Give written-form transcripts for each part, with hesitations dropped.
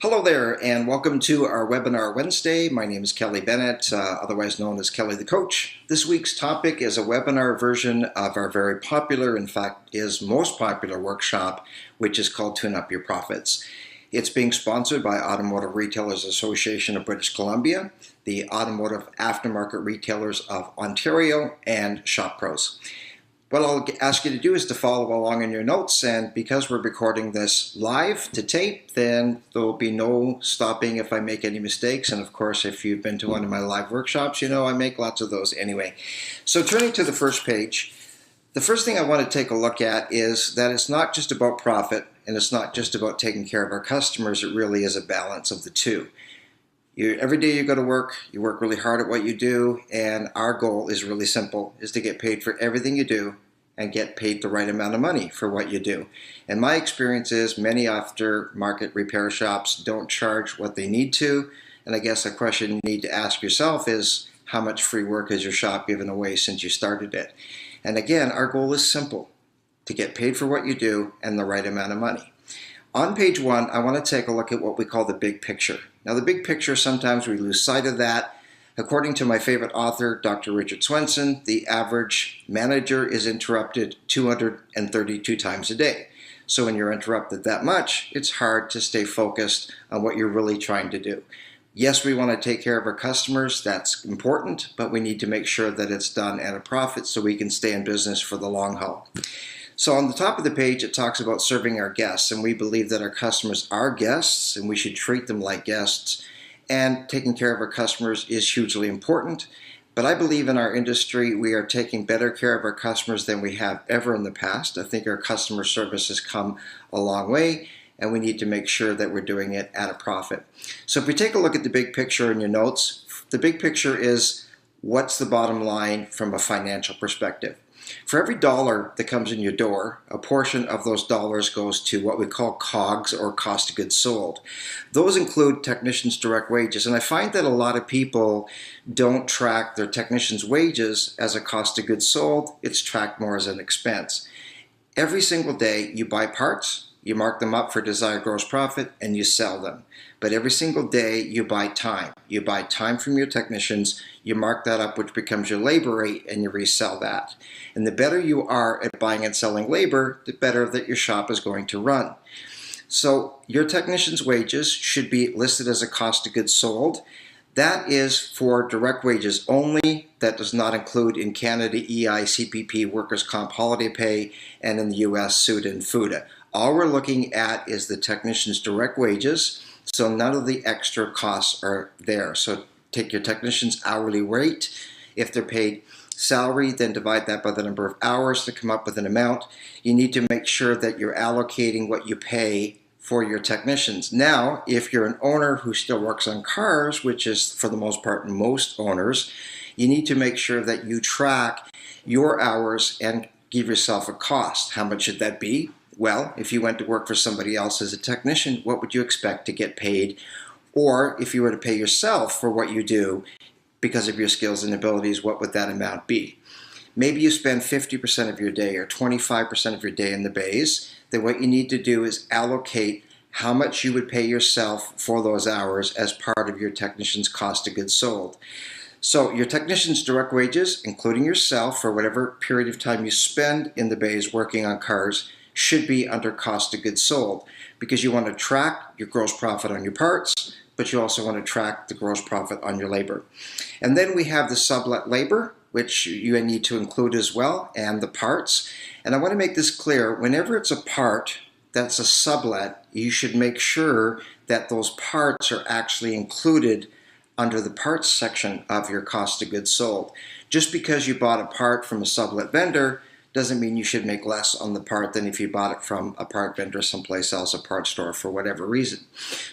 Hello there, and welcome to our webinar Wednesday. My name is Kelly Bennett, otherwise known as Kelly the Coach. This week's topic is a webinar version of our very popular, in fact, is most popular workshop, which is called Tune Up Your Profits. It's being sponsored by Automotive Retailers Association of British Columbia, the Automotive Aftermarket Retailers of Ontario, and Shop Pros. What I'll ask you to do is to follow along in your notes, and because we're recording this live to tape, then there will be no stopping if I make any mistakes. And of course, if you've been to one of my live workshops, you know I make lots of those anyway. So turning to the first page, the first thing I want to take a look at is that it's not just about profit, and it's not just about taking care of our customers. It really is a balance of the two. Every day you go to work, you work really hard at what you do, and our goal is really simple, is to get paid for everything you do and get paid the right amount of money for what you do. And my experience is many aftermarket repair shops don't charge what they need to, and I guess a question you need to ask yourself is, how much free work has your shop given away since you started it? And again, our goal is simple, to get paid for what you do and the right amount of money. On page one, I want to take a look at what we call the big picture. Now, the big picture, sometimes we lose sight of that. According to my favorite author, Dr. Richard Swenson, the average manager is interrupted 232 times a day. So when you're interrupted that much, it's hard to stay focused on what you're really trying to do. Yes, we want to take care of our customers, that's important, but we need to make sure that it's done at a profit so we can stay in business for the long haul. So on the top of the page, it talks about serving our guests, and we believe that our customers are guests, and we should treat them like guests, and taking care of our customers is hugely important. But I believe in our industry, we are taking better care of our customers than we have ever in the past. I think our customer service has come a long way, and we need to make sure that we're doing it at a profit. So if we take a look at the big picture in your notes, the big picture is what's the bottom line from a financial perspective. For every dollar that comes in your door, a portion of those dollars goes to what we call COGS, or cost of goods sold. Those include technicians' direct wages, and I find that a lot of people don't track their technicians' wages as a cost of goods sold. It's tracked more as an expense. Every single day you buy parts, you mark them up for desired gross profit, and you sell them. But every single day you buy time. You buy time from your technicians, you mark that up, which becomes your labor rate, and you resell that. And the better you are at buying and selling labor, the better that your shop is going to run. So your technicians' wages should be listed as a cost of goods sold. That is for direct wages only. That does not include in Canada EI, CPP, workers' comp, holiday pay, and in the US, SUTA and FUTA. All we're looking at is the technician's direct wages, so none of the extra costs are there. So take your technician's hourly rate. If they're paid salary, then divide that by the number of hours to come up with an amount. You need to make sure that you're allocating what you pay for your technicians. Now, if you're an owner who still works on cars, which is for the most part most owners, you need to make sure that you track your hours and give yourself a cost. How much should that be? Well, if you went to work for somebody else as a technician, what would you expect to get paid? Or if you were to pay yourself for what you do because of your skills and abilities, what would that amount be? Maybe you spend 50% of your day or 25% of your day in the bays. Then what you need to do is allocate how much you would pay yourself for those hours as part of your technician's cost of goods sold. So your technician's direct wages, including yourself for whatever period of time you spend in the bays working on cars, should be under cost of goods sold, because you want to track your gross profit on your parts, but you also want to track the gross profit on your labor. And then we have the sublet labor, which you need to include as well, and the parts. And I want to make this clear, whenever it's a part that's a sublet, you should make sure that those parts are actually included under the parts section of your cost of goods sold. Just because you bought a part from a sublet vendor doesn't mean you should make less on the part than if you bought it from a part vendor someplace else, a part store, for whatever reason.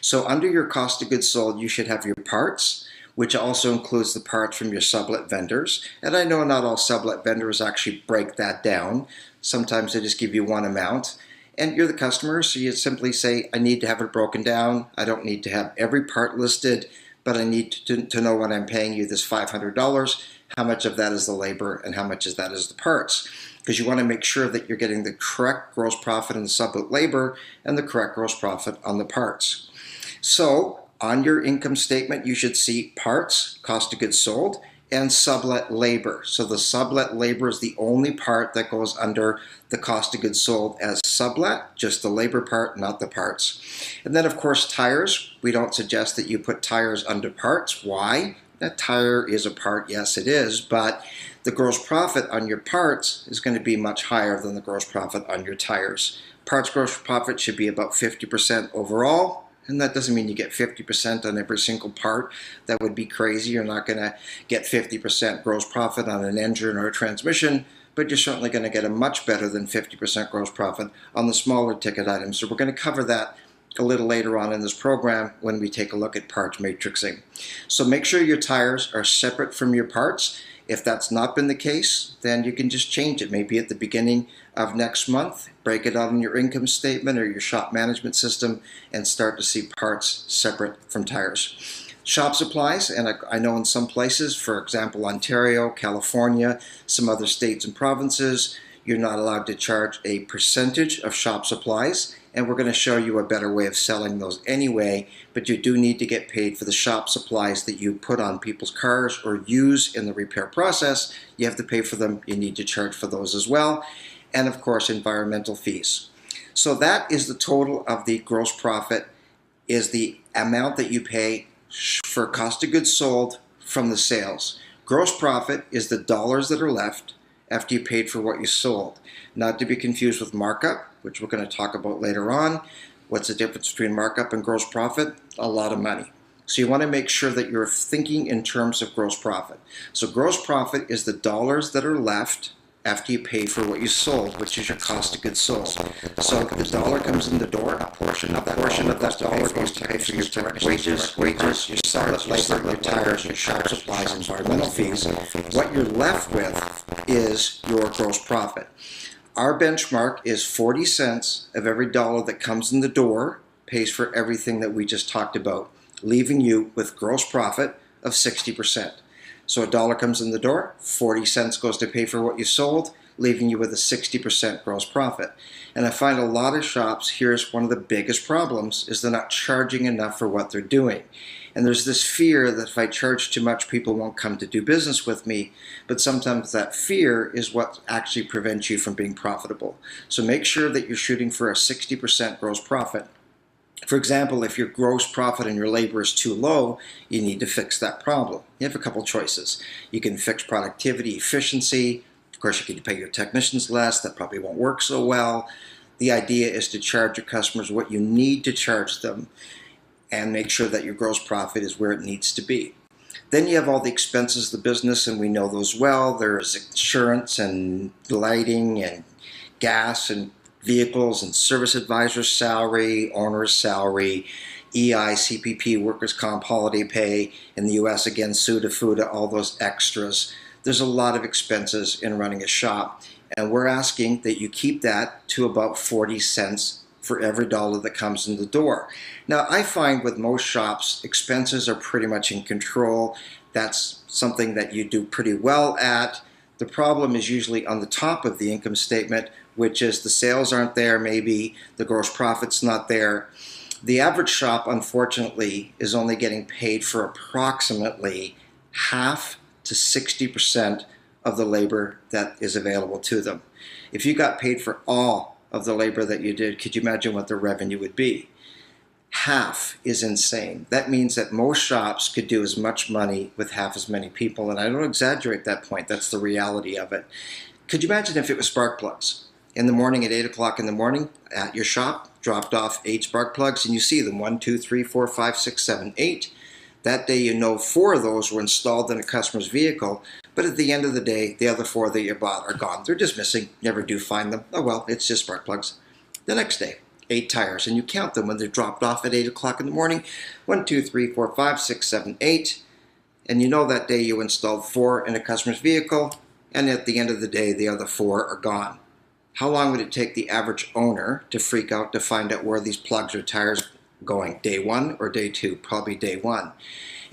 So under your cost of goods sold, you should have your parts, which also includes the parts from your sublet vendors. And I know not all sublet vendors actually break that down. Sometimes they just give you one amount. And you're the customer, so you simply say, I need to have it broken down. I don't need to have every part listed, but I need to know when I'm paying you this $500, how much of that is the labor and how much of that is the parts. Because you want to make sure that you're getting the correct gross profit on the sublet labor and the correct gross profit on the parts. So on your income statement, you should see parts, cost of goods sold, and sublet labor. So the sublet labor is the only part that goes under the cost of goods sold as sublet, just the labor part, not the parts. And then of course tires, we don't suggest that you put tires under parts. Why? That tire is a part, yes it is, but the gross profit on your parts is going to be much higher than the gross profit on your tires. Parts gross profit should be about 50% overall. And that doesn't mean you get 50% on every single part. That would be crazy. You're not going to get 50% gross profit on an engine or a transmission, but you're certainly going to get a much better than 50% gross profit on the smaller ticket items. So we're going to cover that a little later on in this program when we take a look at parts matrixing. So make sure your tires are separate from your parts. If that's not been the case, then you can just change it. Maybe at the beginning of next month, break it out in your income statement or your shop management system and start to see parts separate from tires. Shop supplies, and I know in some places, for example, Ontario, California, some other states and provinces, you're not allowed to charge a percentage of shop supplies. And we're going to show you a better way of selling those anyway, but you do need to get paid for the shop supplies that you put on people's cars or use in the repair process. You have to pay for them. You need to charge for those as well. And of course, environmental fees. So that is the total of the gross profit, is the amount that you pay for cost of goods sold from the sales. Gross profit is the dollars that are left after you paid for what you sold. Not to be confused with markup, which we're going to talk about later on. What's the difference between markup and gross profit? A lot of money. So you want to make sure that you're thinking in terms of gross profit. So gross profit is the dollars that are left after you pay for what you sold, which is your cost of goods sold. So the dollar comes in the door, a portion of that dollar goes to pay for your wages, your sublet labor, your tires, your shop supplies, environmental fees. What you're left with is your gross profit. Our benchmark is 40 cents of every dollar that comes in the door pays for everything that we just talked about, leaving you with gross profit of 60%. So a dollar comes in the door, 40 cents goes to pay for what you sold, leaving you with a 60% gross profit. And I find a lot of shops, here's one of the biggest problems, is they're not charging enough for what they're doing. And there's this fear that if I charge too much, people won't come to do business with me. But sometimes that fear is what actually prevents you from being profitable. So make sure that you're shooting for a 60% gross profit. For example, if your gross profit on your labor is too low, you need to fix that problem. You have a couple choices. You can fix productivity, efficiency. Of course, you can pay your technicians less. That probably won't work so well. The idea is to charge your customers what you need to charge them and make sure that your gross profit is where it needs to be. Then you have all the expenses of the business, and we know those well. There's insurance and lighting and gas and vehicles and service advisor's salary, owner's salary, EI, CPP, workers' comp, holiday pay. In the US, again, SUTA, FUTA, all those extras. There's a lot of expenses in running a shop, and we're asking that you keep that to about 40 cents for every dollar that comes in the door. Now, I find with most shops, expenses are pretty much in control. That's something that you do pretty well at. The problem is usually on the top of the income statement, which is the sales aren't there, maybe the gross profit's not there. The average shop, unfortunately, is only getting paid for approximately half to 60% of the labor that is available to them. If you got paid for all of the labor that you did, could you imagine what the revenue would be? Half is insane. That means that most shops could do as much money with half as many people, and I don't exaggerate that point. That's the reality of it. Could you imagine if it was spark plugs? In the morning at 8 o'clock in the morning at your shop, dropped off 8 spark plugs, and you see them 1, 2, 3, 4, 5, 6, 7, 8. That day you know 4 of those were installed in a customer's vehicle, but at the end of the day, the other 4 that you bought are gone. They're just missing. Never do find them. Oh well, it's just spark plugs. The next day, 8 tires, and you count them when they're dropped off at 8 o'clock in the morning. 1, 2, 3, 4, 5, 6, 7, 8. And you know that day you installed 4 in a customer's vehicle, and at the end of the day, the other 4 are gone. How long would it take the average owner to freak out to find out where these plugs or tires going? Day 1 or day 2? Probably day 1.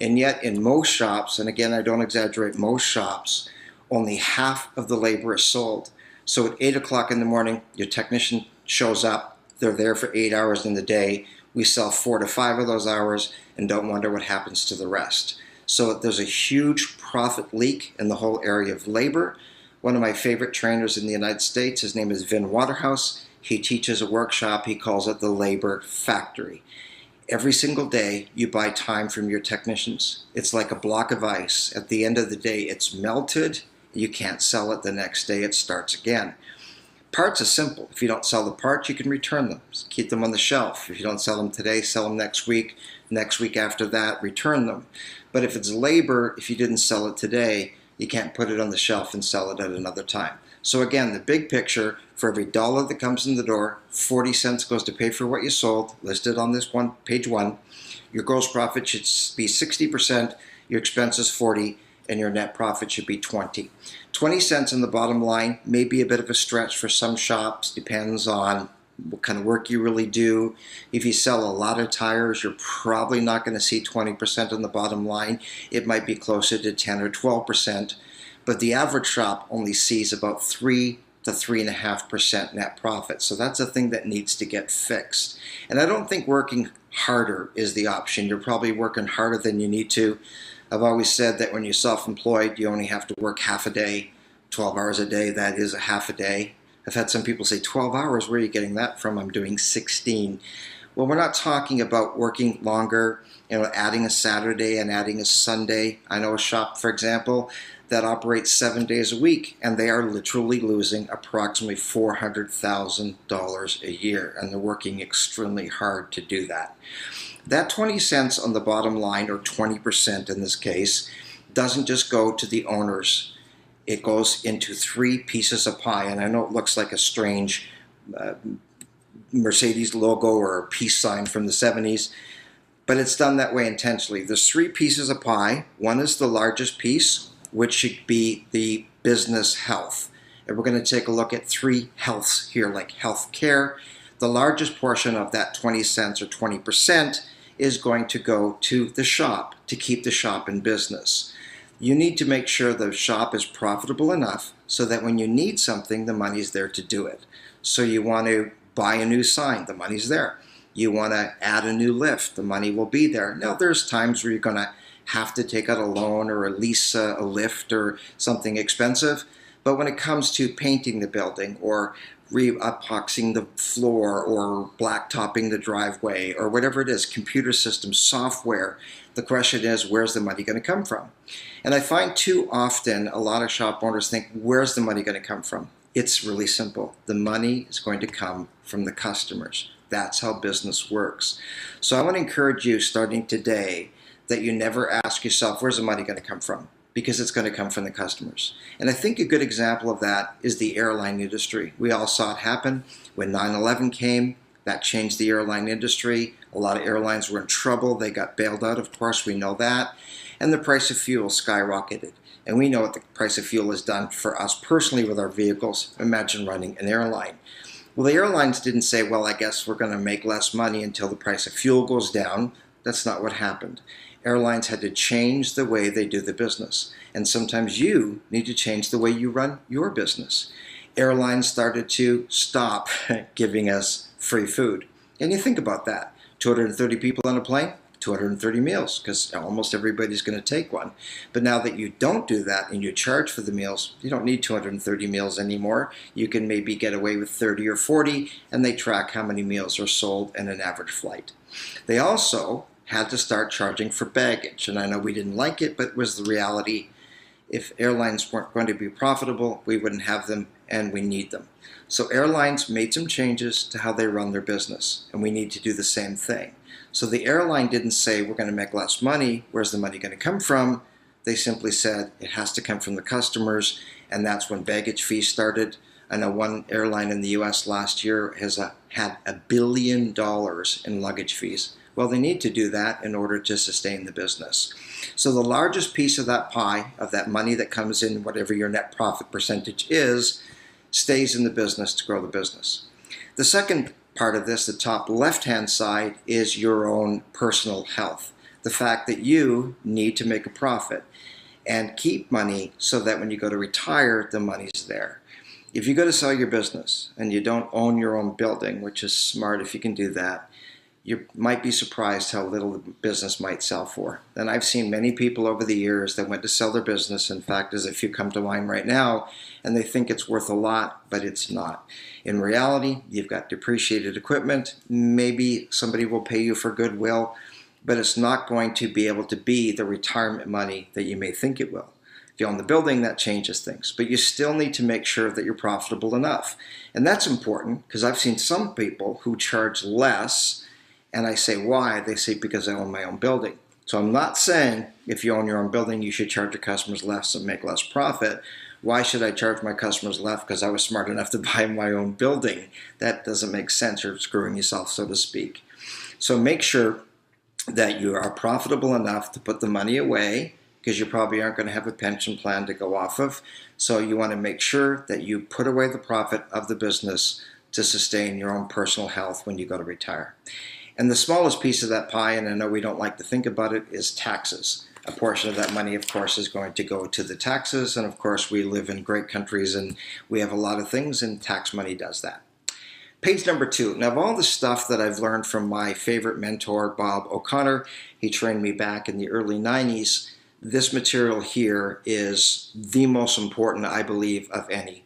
And yet in most shops, and again I don't exaggerate, most shops, only half of the labor is sold. So at 8 o'clock in the morning, your technician shows up, they're there for 8 hours in the day. We sell 4 to 5 of those hours and don't wonder what happens to the rest. So there's a huge profit leak in the whole area of labor. One of my favorite trainers in the United States, his name is Vin Waterhouse. He teaches a workshop, he calls it the labor factory. Every single day you buy time from your technicians. It's like a block of ice. At the end of the day, it's melted. You can't sell it the next day, it starts again. Parts are simple. If you don't sell the parts, you can return them. Just keep them on the shelf. If you don't sell them today, sell them next week. Next week after that, return them. But if it's labor, if you didn't sell it today, you can't put it on the shelf and sell it at another time. So again, the big picture, for every dollar that comes in the door, 40 cents goes to pay for what you sold, listed on this one, page 1. Your gross profit should be 60%, your expenses 40%, and your net profit should be 20. 20 cents on the bottom line may be a bit of a stretch for some shops, depends on what kind of work you really do. If you sell a lot of tires, you're probably not going to see 20% on the bottom line. It might be closer to 10 or 12%, but the average shop only sees about 3 to 3.5% net profit. So that's a thing that needs to get fixed. And I don't think working harder is the option. You're probably working harder than you need to. I've always said that when you're self-employed, you only have to work half a day, 12 hours a day. That is a half a day. I've had some people say, 12 hours, where are you getting that from? I'm doing 16. Well, we're not talking about working longer, adding a Saturday and adding a Sunday. I know a shop, for example, that operates 7 days a week, and they are literally losing approximately $400,000 a year, and they're working extremely hard to do that. That 20 cents on the bottom line, or 20% in this case, doesn't just go to the owners. It goes into 3 pieces of pie, and I know it looks like a strange Mercedes logo or a peace sign from the 70s, but it's done that way intentionally. There's 3 pieces of pie. One is the largest piece, which should be the business health. And we're going to take a look at 3 healths here, like health care. The largest portion of that 20 cents or 20% is going to go to the shop to keep the shop in business. You need to make sure the shop is profitable enough so that when you need something, the money's there to do it. So you want to buy a new sign, the money's there. You want to add a new lift, the money will be there. Now there's times where you're going to have to take out a loan or lease a lift or something expensive, but when it comes to painting the building or re-epoxying the floor or blacktopping the driveway or whatever it is, computer systems, software, the question is, where's the money going to come from? And I find too often a lot of shop owners think, where's the money going to come from? It's really simple. The money is going to come from the customers. That's how business works. So I want to encourage you, starting today, that you never ask yourself, where's the money going to come from? Because it's going to come from the customers. And I think a good example of that is the airline industry. We all saw it happen when 9/11 came. That changed the airline industry. A lot of airlines were in trouble. They got bailed out, of course, we know that. And the price of fuel skyrocketed. And we know what the price of fuel has done for us personally with our vehicles. Imagine running an airline. Well, the airlines didn't say, well, I guess we're going to make less money until the price of fuel goes down. That's not what happened. Airlines had to change the way they do the business. And sometimes you need to change the way you run your business. Airlines started to stop giving us free food. And you think about that. 230 people on a plane, 230 meals, because almost everybody's going to take one. But now that you don't do that and you charge for the meals, you don't need 230 meals anymore. You can maybe get away with 30 or 40, and they track how many meals are sold in an average flight. They also had to start charging for baggage, and I know we didn't like it, but it was the reality. If airlines weren't going to be profitable, we wouldn't have them, and we need them. So airlines made some changes to how they run their business, and we need to do the same thing. So the airline didn't say, we're going to make less money, where's the money going to come from? They simply said, it has to come from the customers, and that's when baggage fees started. I know one airline in the US last year has had $1 billion in luggage fees. Well, they need to do that in order to sustain the business. So the largest piece of that pie, of that money that comes in, whatever your net profit percentage is, stays in the business to grow the business. The second part of this, the top left-hand side, is your own personal health. The fact that you need to make a profit and keep money so that when you go to retire, the money's there. If you go to sell your business and you don't own your own building, which is smart if you can do that, you might be surprised how little the business might sell for. And I've seen many people over the years that went to sell their business. In fact, there's a few come to mind right now, and they think it's worth a lot, but it's not. In reality, you've got depreciated equipment. Maybe somebody will pay you for goodwill, but it's not going to be able to be the retirement money that you may think it will. If you own the building, that changes things. But you still need to make sure that you're profitable enough. And that's important because I've seen some people who charge less. And I say, why? They say, because I own my own building. So I'm not saying if you own your own building, you should charge your customers less and make less profit. Why should I charge my customers less because I was smart enough to buy my own building? That doesn't make sense. You're screwing yourself, so to speak. So make sure that you are profitable enough to put the money away, because you probably aren't going to have a pension plan to go off of. So you want to make sure that you put away the profit of the business to sustain your own personal health when you go to retire. And the smallest piece of that pie, and I know we don't like to think about it, is taxes. A portion of that money, of course, is going to go to the taxes. And of course, we live in great countries and we have a lot of things, and tax money does that. Page number 2. Now, of all the stuff that I've learned from my favorite mentor, Bob O'Connor, he trained me back in the early 90s. This material here is the most important, I believe, of any.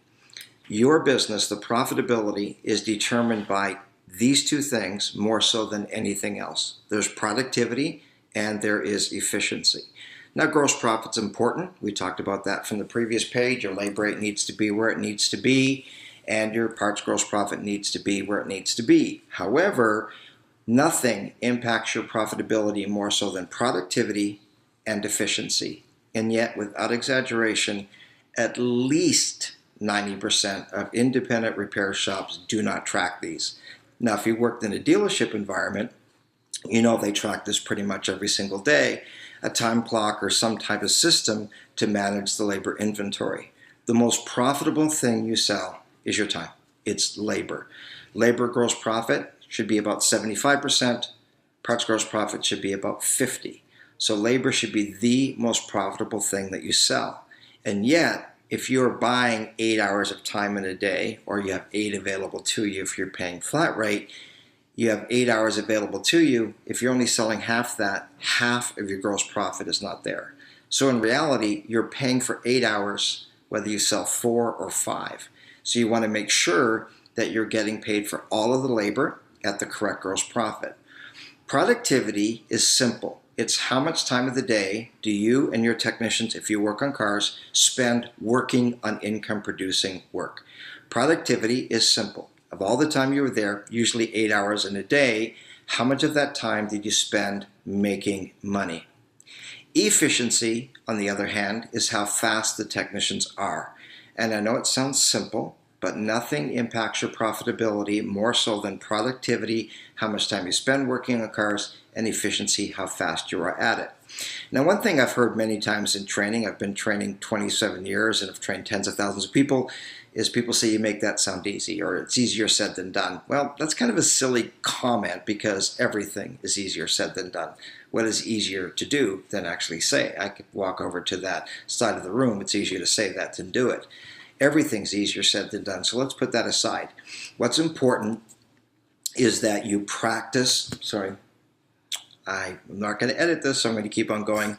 Your business, the profitability, is determined by these two things more so than anything else. There's productivity and there is efficiency. Now, gross profit's important. We talked about that from the previous page. Your labor rate needs to be where it needs to be, and your parts gross profit needs to be where it needs to be. However, nothing impacts your profitability more so than productivity and efficiency. And yet, without exaggeration, at least 90% of independent repair shops do not track these. Now, if you worked in a dealership environment, you know they track this pretty much every single day, a time clock or some type of system to manage the labor inventory. The most profitable thing you sell is your time. It's labor. Labor gross profit should be about 75%. Parts gross profit should be about 50%. So labor should be the most profitable thing that you sell. And yet, if you're buying 8 hours of time in a day, or you have 8 available to you if you're paying flat rate, you have 8 hours available to you. If you're only selling half that, half of your gross profit is not there. So in reality, you're paying for 8 hours, whether you sell 4 or 5. So you want to make sure that you're getting paid for all of the labor at the correct gross profit. Productivity is simple. It's how much time of the day do you and your technicians, if you work on cars, spend working on income-producing work. Productivity is simple. Of all the time you were there, usually 8 hours in a day, how much of that time did you spend making money? Efficiency, on the other hand, is how fast the technicians are. And I know it sounds simple, but nothing impacts your profitability more so than productivity, how much time you spend working on cars, and efficiency, how fast you are at it. Now, one thing I've heard many times in training, I've been training 27 years and have trained tens of thousands of people, is people say you make that sound easy, or it's easier said than done. Well, that's kind of a silly comment because everything is easier said than done. What is easier to do than actually say? I could walk over to that side of the room. It's easier to say that than do it. Everything's easier said than done, so let's put that aside. What's important is that you practice, I'm not going to edit this, so I'm going to keep on going.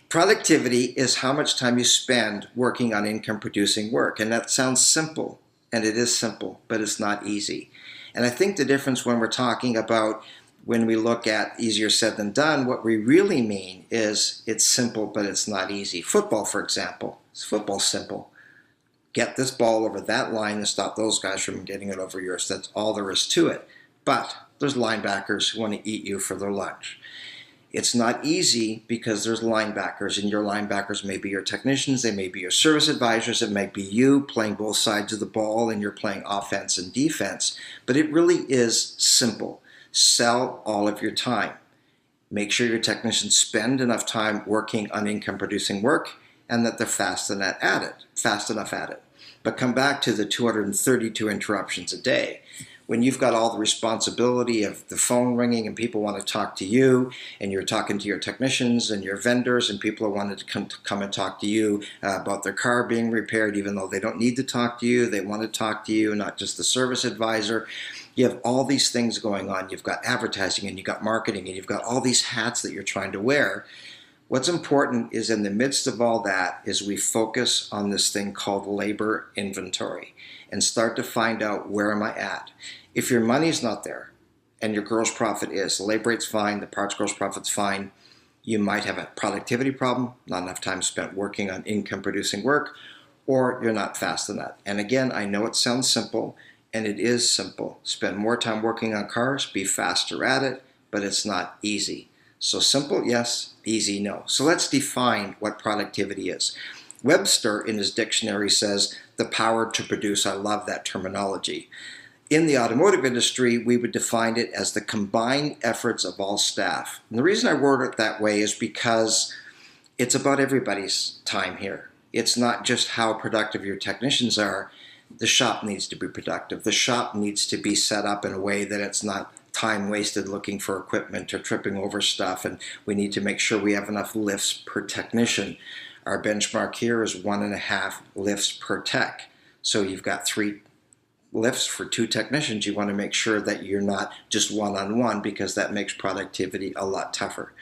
Productivity is how much time you spend working on income-producing work, and that sounds simple, and it is simple, but it's not easy. And I think the difference when we're talking about when we look at easier said than done, what we really mean is it's simple, but it's not easy. Football, for example, football's simple. Get this ball over that line and stop those guys from getting it over yours. That's all there is to it. But there's linebackers who want to eat you for their lunch. It's not easy because there's linebackers, and your linebackers may be your technicians, they may be your service advisors, it may be you playing both sides of the ball and you're playing offense and defense. But it really is simple. Sell all of your time. Make sure your technicians spend enough time working on income-producing work and that they're fast enough at it. But come back to the 232 interruptions a day. When you've got all the responsibility of the phone ringing and people want to talk to you, and you're talking to your technicians and your vendors, and people are wanting to come and talk to you about their car being repaired, even though they don't need to talk to you, they want to talk to you, not just the service advisor. You have all these things going on. You've got advertising and you've got marketing and you've got all these hats that you're trying to wear. What's important is in the midst of all that is we focus on this thing called labor inventory and start to find out, where am I at? If your money's not there and your gross profit is, the labor rate's fine, the parts gross profit's fine, you might have a productivity problem, not enough time spent working on income producing work, or you're not fast enough. And again, I know it sounds simple, and it is simple. Spend more time working on cars, be faster at it, but it's not easy. So simple, yes. Easy, no. So let's define what productivity is. Webster in his dictionary says the power to produce. I love that terminology. In the automotive industry, we would define it as the combined efforts of all staff. And the reason I word it that way is because it's about everybody's time here. It's not just how productive your technicians are. The shop needs to be productive. The shop needs to be set up in a way that it's not time wasted looking for equipment or tripping over stuff, and we need to make sure we have enough lifts per technician. Our benchmark here is 1.5 lifts per tech. So you've got 3 lifts for 2 technicians. You want to make sure that you're not just one-on-one, because that makes productivity a lot tougher.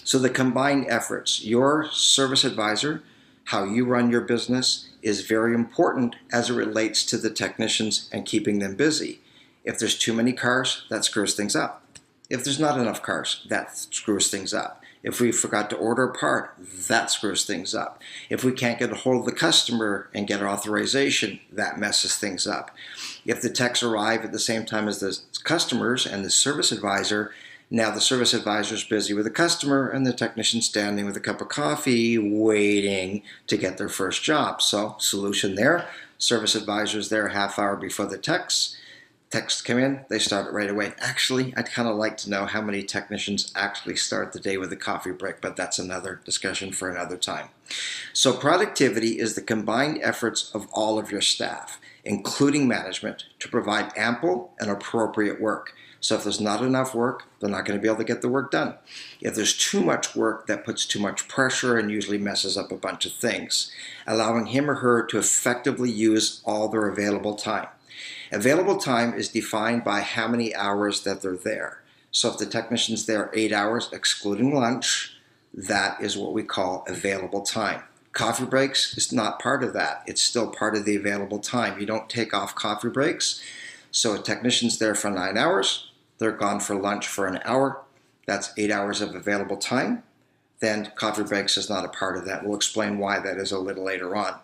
So the combined efforts, your service advisor, how you run your business is very important as it relates to the technicians and keeping them busy. If there's too many cars, that screws things up. If there's not enough cars, that screws things up. If we forgot to order a part, that screws things up. If we can't get a hold of the customer and get authorization, that messes things up. If the techs arrive at the same time as the customers and the service advisor, now the service advisor is busy with the customer and the technician standing with a cup of coffee waiting to get their first job. So solution there, service advisor's there a half hour before the techs. Techs come in, they start it right away. Actually, I'd kind of like to know how many technicians actually start the day with a coffee break, but that's another discussion for another time. So productivity is the combined efforts of all of your staff, including management, to provide ample and appropriate work. So if there's not enough work, they're not going to be able to get the work done. If there's too much work, that puts too much pressure and usually messes up a bunch of things, allowing him or her to effectively use all their available time. Available time is defined by how many hours that they're there. So if the technician's there 8 hours, excluding lunch, that is what we call available time. Coffee breaks is not part of that. It's still part of the available time. You don't take off coffee breaks. So a technician's there for 9 hours. They're gone for lunch for an hour. That's 8 hours of available time. Then coffee breaks is not a part of that. We'll explain why that is a little later on.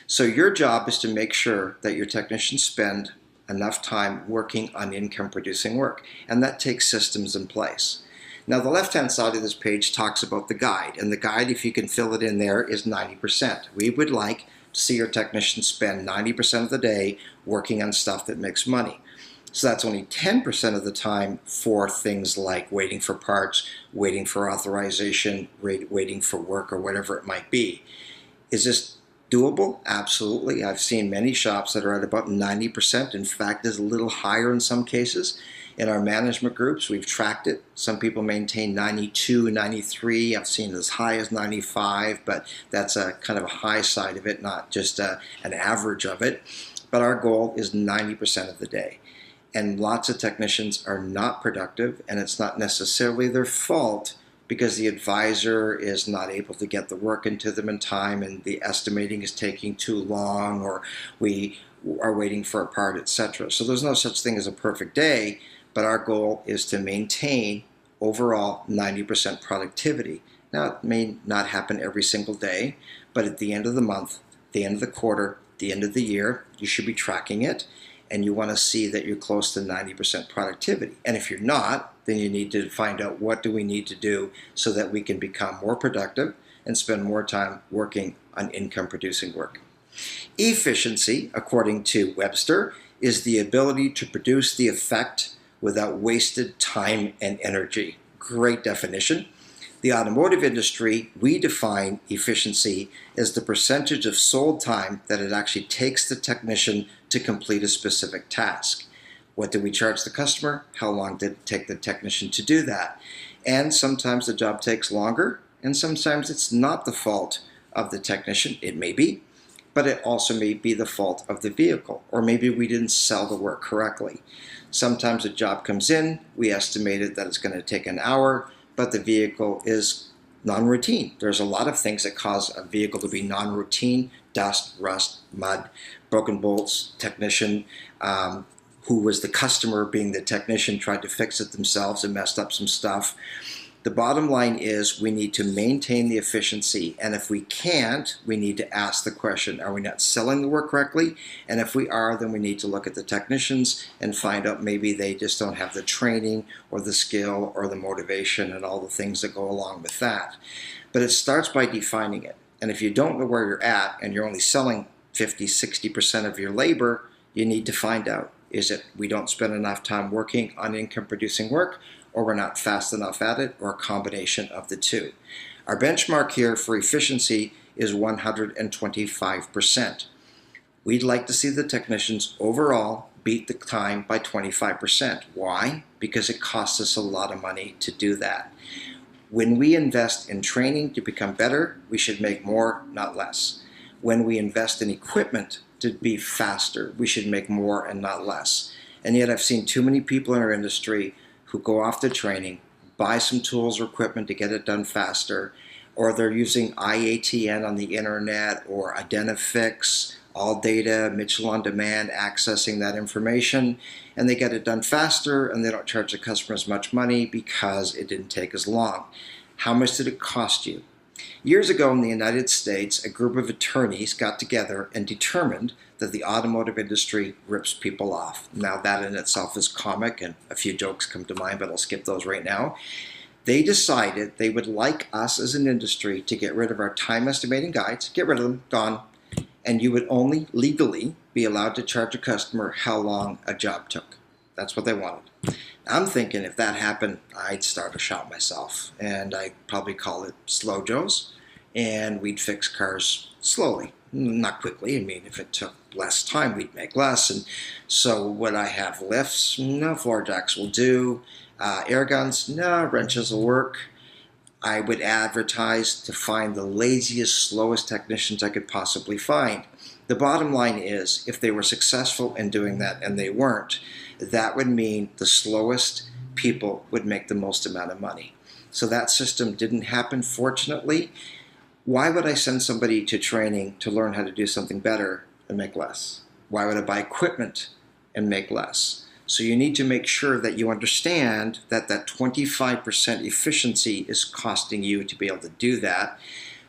So your job is to make sure that your technicians spend enough time working on income producing work, and that takes systems in place. Now the left hand side of this page talks about the guide, and the guide, if you can fill it in there, is 90%. We would like to see your technicians spend 90% of the day working on stuff that makes money. So that's only 10% of the time for things like waiting for parts, waiting for authorization, waiting for work, or whatever it might be. Is this doable? Absolutely. I've seen many shops that are at about 90%. In fact, it's a little higher in some cases. In our management groups, we've tracked it. Some people maintain 92, 93. I've seen as high as 95, but that's a kind of a high side of it, not just an average of it. But our goal is 90% of the day. And lots of technicians are not productive, and it's not necessarily their fault, because the advisor is not able to get the work into them in time, and the estimating is taking too long, or we are waiting for a part, etc. So there's no such thing as a perfect day, but our goal is to maintain overall 90% productivity. Now, it may not happen every single day, but at the end of the month, the end of the quarter, the end of the year, you should be tracking it, and you want to see that you're close to 90% productivity. And if you're not, then you need to find out, what do we need to do so that we can become more productive and spend more time working on income producing work. Efficiency, according to Webster, is the ability to produce the effect without wasted time and energy. Great definition. The automotive industry, we define efficiency as the percentage of sold time that it actually takes the technician to complete a specific task. What did we charge the customer? How long did it take the technician to do that? And sometimes the job takes longer, and sometimes it's not the fault of the technician. It may be, but it also may be the fault of the vehicle, or maybe we didn't sell the work correctly. Sometimes a job comes in, we estimated that it's going to take an hour, but the vehicle is non-routine. There's a lot of things that cause a vehicle to be non-routine: dust, rust, mud, broken bolts, technician who was the customer being the technician tried to fix it themselves and messed up some stuff. The bottom line is we need to maintain the efficiency, and if we can't, we need to ask the question, are we not selling the work correctly? And if we are, then we need to look at the technicians and find out maybe they just don't have the training or the skill or the motivation and all the things that go along with that. But it starts by defining it. And if you don't know where you're at and you're only selling 50–60% of your labor, you need to find out. Is it we don't spend enough time working on income producing work, or we're not fast enough at it, or a combination of the two? Our benchmark here for efficiency is 125%. We'd like to see the technicians overall beat the time by 25%. Why? Because it costs us a lot of money to do that. When we invest in training to become better, we should make more, not less. When we invest in equipment to be faster, we should make more and not less. And yet I've seen too many people in our industry who go off to training, buy some tools or equipment to get it done faster, or they're using IATN on the internet or Identifix, ALLDATA, Mitchell on Demand, accessing that information, and they get it done faster and they don't charge the customer as much money because it didn't take as long. How much did it cost you? Years ago in the United States, a group of attorneys got together and determined that the automotive industry rips people off. Now that in itself is comic, and a few jokes come to mind, but I'll skip those right now. They decided they would like us as an industry to get rid of our time estimating guides, get rid of them, gone, and you would only legally be allowed to charge a customer how long a job took. That's what they wanted. I'm thinking if that happened, I'd start a shop myself, and I'd probably call it Slow Joe's, and we'd fix cars slowly, not quickly. I mean, if it took less time, we'd make less. And so would I have lifts? No, floor jacks will do. Air guns? No, wrenches will work. I would advertise to find the laziest, slowest technicians I could possibly find. The bottom line is, if they were successful in doing that, and they weren't, that would mean the slowest people would make the most amount of money. So that system didn't happen, fortunately. Why would I send somebody to training to learn how to do something better and make less? Why would I buy equipment and make less? So you need to make sure that you understand that that 25% efficiency is costing you to be able to do that.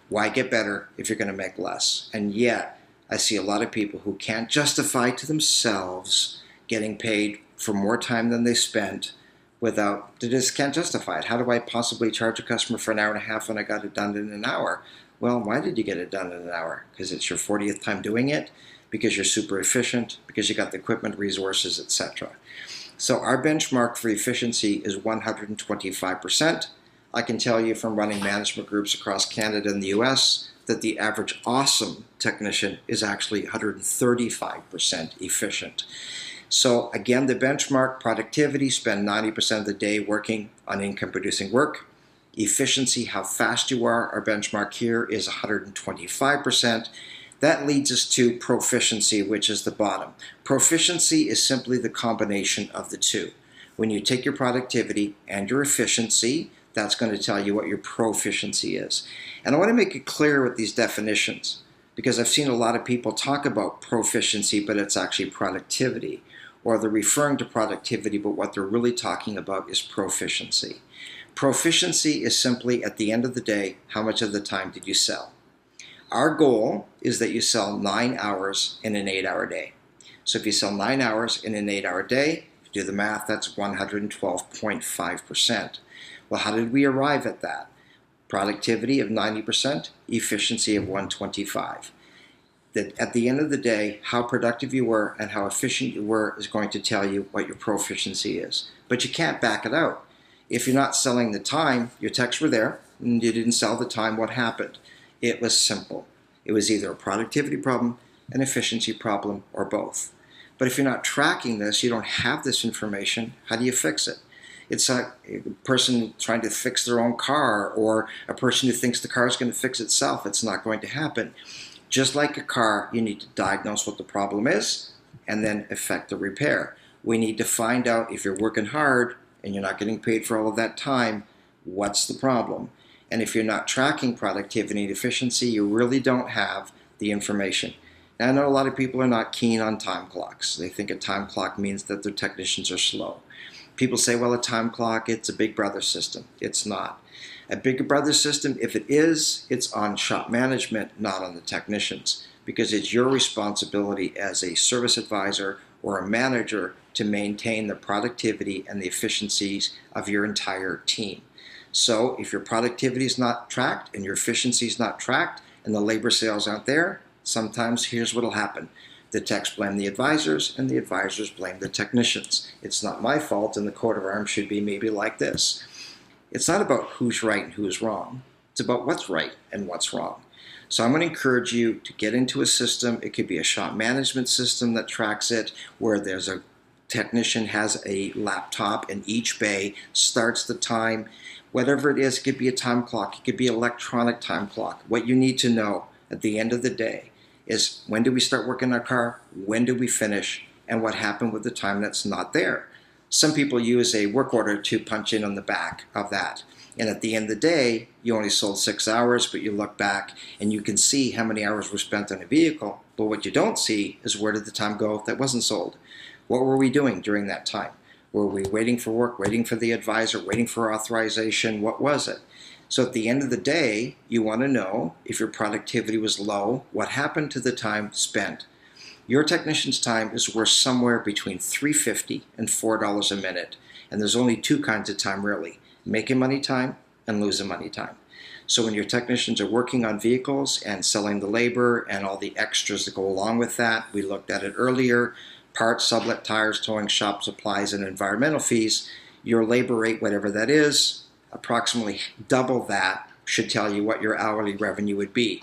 Why get better if you're going to make less? And yet, I see a lot of people who can't justify to themselves getting paid for more time than they spent without, they just can't justify it. How do I possibly charge a customer for an hour and a half when I got it done in an hour? Well, why did you get it done in an hour? Because it's your 40th time doing it? Because you're super efficient? Because you got the equipment, resources, etc. So our benchmark for efficiency is 125%. I can tell you from running management groups across Canada and the US that the average awesome technician is actually 135% efficient. So again, the benchmark: productivity, spend 90% of the day working on income producing work. Efficiency, how fast you are, our benchmark here is 125%. That leads us to proficiency, which is the bottom. Proficiency is simply the combination of the two. When you take your productivity and your efficiency, that's going to tell you what your proficiency is. And I want to make it clear with these definitions, because I've seen a lot of people talk about proficiency, but it's actually productivity. Or they're referring to productivity, but what they're really talking about is proficiency. Proficiency is simply, at the end of the day, how much of the time did you sell? Our goal is that you sell 9 hours in an 8-hour day. So if you sell 9 hours in an 8-hour day, if you do the math, that's 112.5%. Well, how did we arrive at that? Productivity of 90%, efficiency of 125. That at the end of the day, how productive you were and how efficient you were is going to tell you what your proficiency is. But you can't back it out. If you're not selling the time, your techs were there, and you didn't sell the time, what happened? It was simple. It was either a productivity problem, an efficiency problem, or both. But if you're not tracking this, you don't have this information, how do you fix it? It's a person trying to fix their own car, or a person who thinks the car is going to fix itself. It's not going to happen. Just like a car, you need to diagnose what the problem is and then effect the repair. We need to find out, if you're working hard and you're not getting paid for all of that time, what's the problem? And if you're not tracking productivity and efficiency, you really don't have the information. Now, I know a lot of people are not keen on time clocks. They think a time clock means that their technicians are slow. People say, well, a time clock, it's a big brother system. It's not. A big brother system, if it is, it's on shop management, not on the technicians, because it's your responsibility as a service advisor or a manager to maintain the productivity and the efficiencies of your entire team. So if your productivity is not tracked and your efficiency is not tracked and the labor sales aren't there, sometimes here's what will happen. The techs blame the advisors and the advisors blame the technicians. It's not my fault, and the coat of arms should be maybe like this. It's not about who's right and who's wrong. It's about what's right and what's wrong. So I'm going to encourage you to get into a system. It could be a shop management system that tracks it, where there's a technician has a laptop and each bay starts the time. Whatever it is, it could be a time clock. It could be an electronic time clock. What you need to know at the end of the day is, when do we start working our car, when do we finish, and what happened with the time that's not there. Some people use a work order to punch in on the back of that. And at the end of the day, you only sold 6 hours, but you look back and you can see how many hours were spent on a vehicle. But what you don't see is, where did the time go that wasn't sold? What were we doing during that time? Were we waiting for work, waiting for the advisor, waiting for authorization? What was it? So at the end of the day, you want to know, if your productivity was low, what happened to the time spent. Your technician's time is worth somewhere between $3.50 and $4 a minute. And there's only two kinds of time, really: making money time and losing money time. So when your technicians are working on vehicles and selling the labor and all the extras that go along with that, we looked at it earlier: parts, sublet, tires, towing, shop supplies, and environmental fees. Your labor rate, whatever that is, approximately double that should tell you what your hourly revenue would be.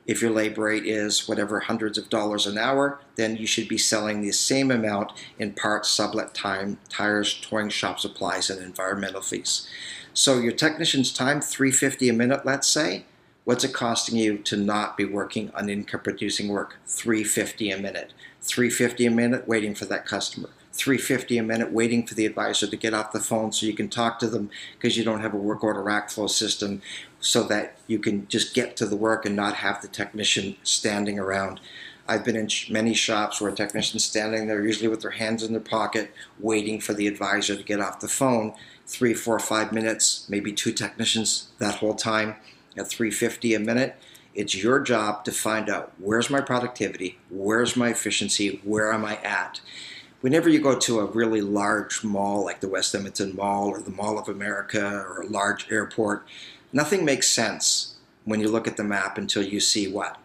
If your labor rate is whatever, hundreds of dollars an hour, then you should be selling the same amount in parts, sublet time, tires, towing, shop supplies, and environmental fees. So your technician's time, $3.50 a minute, let's say. What's it costing you to not be working on income producing work? $3.50 a minute. $3.50 a minute waiting for that customer. $3.50 a minute waiting for the advisor to get off the phone so you can talk to them, because you don't have a work order rack flow system, so that you can just get to the work and not have the technician standing around. I've been in many shops where a technician's standing there, usually with their hands in their pocket, waiting for the advisor to get off the phone. 3, 4, 5 minutes, maybe 2 technicians that whole time at $3.50 a minute. It's your job to find out, where's my productivity, where's my efficiency, where am I at? Whenever you go to a really large mall like the West Edmonton Mall or the Mall of America or a large airport, nothing makes sense when you look at the map until you see what?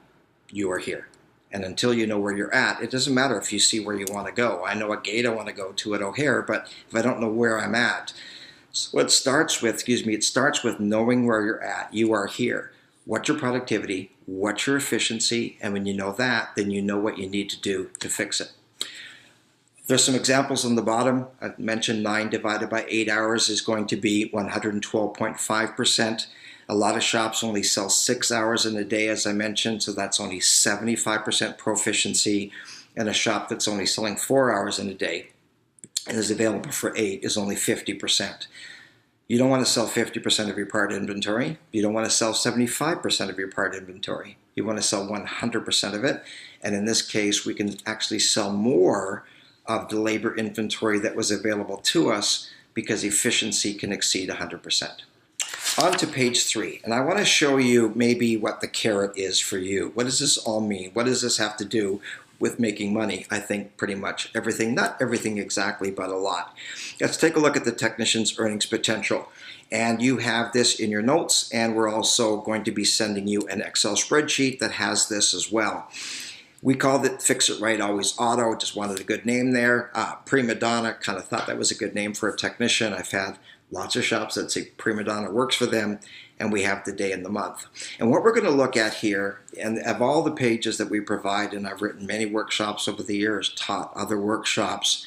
You are here. And until you know where you're at, it doesn't matter if you see where you want to go. I know what gate I want to go to at O'Hare, but if I don't know where I'm at, so it starts with, it starts with knowing where you're at. You are here. What's your productivity? What's your efficiency? And when you know that, then you know what you need to do to fix it. There's some examples on the bottom. I've mentioned 9 divided by 8 hours is going to be 112.5%. A lot of shops only sell 6 hours in a day, as I mentioned, so that's only 75% proficiency. And a shop that's only selling 4 hours in a day and is available for 8 is only 50%. You don't want to sell 50% of your part inventory. You don't want to sell 75% of your part inventory. You want to sell 100% of it. And in this case, we can actually sell more of the labor inventory that was available to us, because efficiency can exceed 100%. On to page 3, and I want to show you maybe what the carrot is for you. What does this all mean? What does this have to do with making money? I think pretty much everything, not everything exactly, but a lot. Let's take a look at the technician's earnings potential. And you have this in your notes, and we're also going to be sending you an Excel spreadsheet that has this as well. We called it Fix It Right Always Auto, just wanted a good name there. Prima Donna, kind of thought that was a good name for a technician. I've had lots of shops that say Prima Donna works for them, and we have the day and the month. And what we're going to look at here, and of all the pages that we provide, and I've written many workshops over the years, taught other workshops,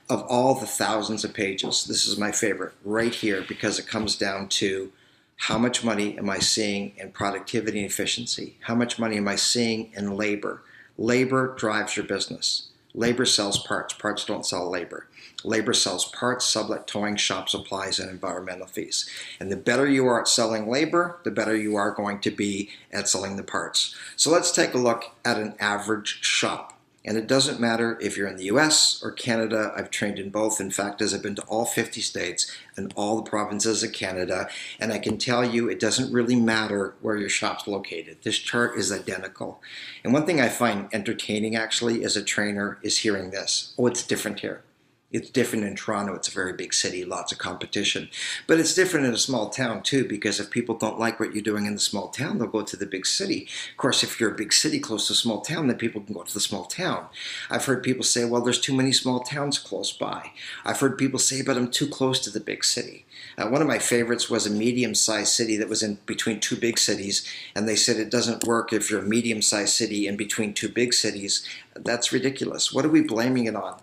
of all the thousands of pages, this is my favorite right here, because it comes down to how much money am I seeing in productivity and efficiency? How much money am I seeing in labor? Labor drives your business. Labor sells parts. Parts don't sell labor. Labor sells parts, sublet, towing, shop supplies, and environmental fees. And the better you are at selling labor, the better you are going to be at selling the parts. So let's take a look at an average shop. And it doesn't matter if you're in the US or Canada. I've trained in both. In fact, as I've been to all 50 states and all the provinces of Canada, and I can tell you it doesn't really matter where your shop's located. This chart is identical. And one thing I find entertaining actually as a trainer is hearing this. Oh, it's different here. It's different in Toronto. It's a very big city, lots of competition. But it's different in a small town too, because if people don't like what you're doing in the small town, they'll go to the big city. Of course, if you're a big city close to a small town, then people can go to the small town. I've heard people say, well, there's too many small towns close by. I've heard people say, but I'm too close to the big city. One of my favorites was a medium-sized city that was in between two big cities, and they said it doesn't work if you're a medium-sized city in between two big cities. That's ridiculous. What are we blaming it on?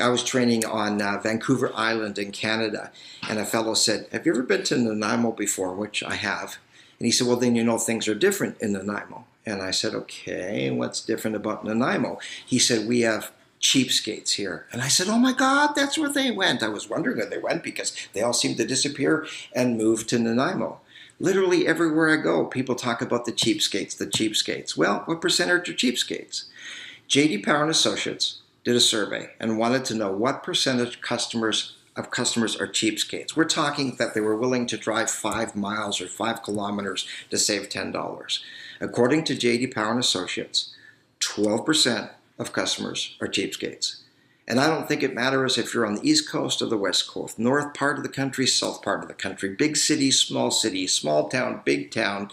I was training on Vancouver Island in Canada, and a fellow said, have you ever been to Nanaimo before? Which I have. And he said, well, then you know things are different in Nanaimo. And I said, okay, what's different about Nanaimo? He said, we have cheapskates here. And I said, oh my God, that's where they went. I was wondering where they went because they all seemed to disappear and move to Nanaimo. Literally everywhere I go, people talk about the cheapskates, the cheapskates. Well, what percentage are cheapskates? J.D. Power and Associates did a survey and wanted to know what percentage of customers are cheapskates. We're talking that they were willing to drive 5 miles or 5 kilometers to save $10. According to J.D. Power and Associates, 12% of customers are cheapskates. And I don't think it matters if you're on the East Coast or the West Coast, north part of the country, south part of the country, big city, small town, big town.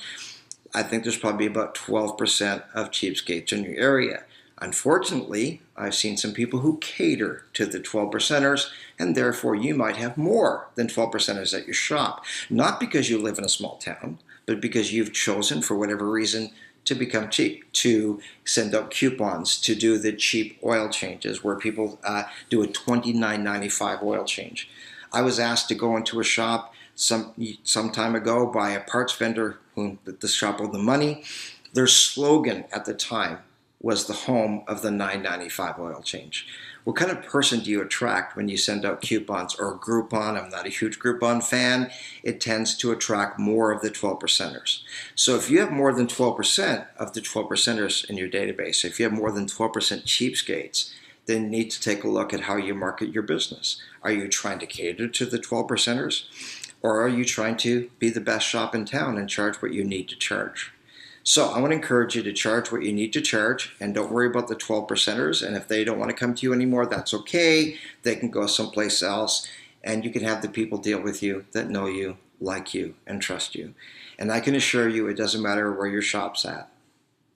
I think there's probably about 12% of cheapskates in your area. Unfortunately, I've seen some people who cater to the 12%ers, and therefore you might have more than 12%ers at your shop. Not because you live in a small town, but because you've chosen, for whatever reason, to become cheap, to send out coupons, to do the cheap oil changes where people do a $29.95 oil change. I was asked to go into a shop some time ago by a parts vendor whom the shop owed the money. Their slogan at the time was the home of the $9.95 oil change. What kind of person do you attract when you send out coupons or Groupon? I'm not a huge Groupon fan. It tends to attract more of the 12%ers. So if you have more than 12% of the 12%ers in your database, if you have more than 12% cheapskates, then you need to take a look at how you market your business. Are you trying to cater to the 12%ers? Or are you trying to be the best shop in town and charge what you need to charge? So I want to encourage you to charge what you need to charge, and don't worry about the 12%ers. And if they don't want to come to you anymore, that's okay. They can go someplace else, and you can have the people deal with you that know you, like you, and trust you. And I can assure you it doesn't matter where your shop's at.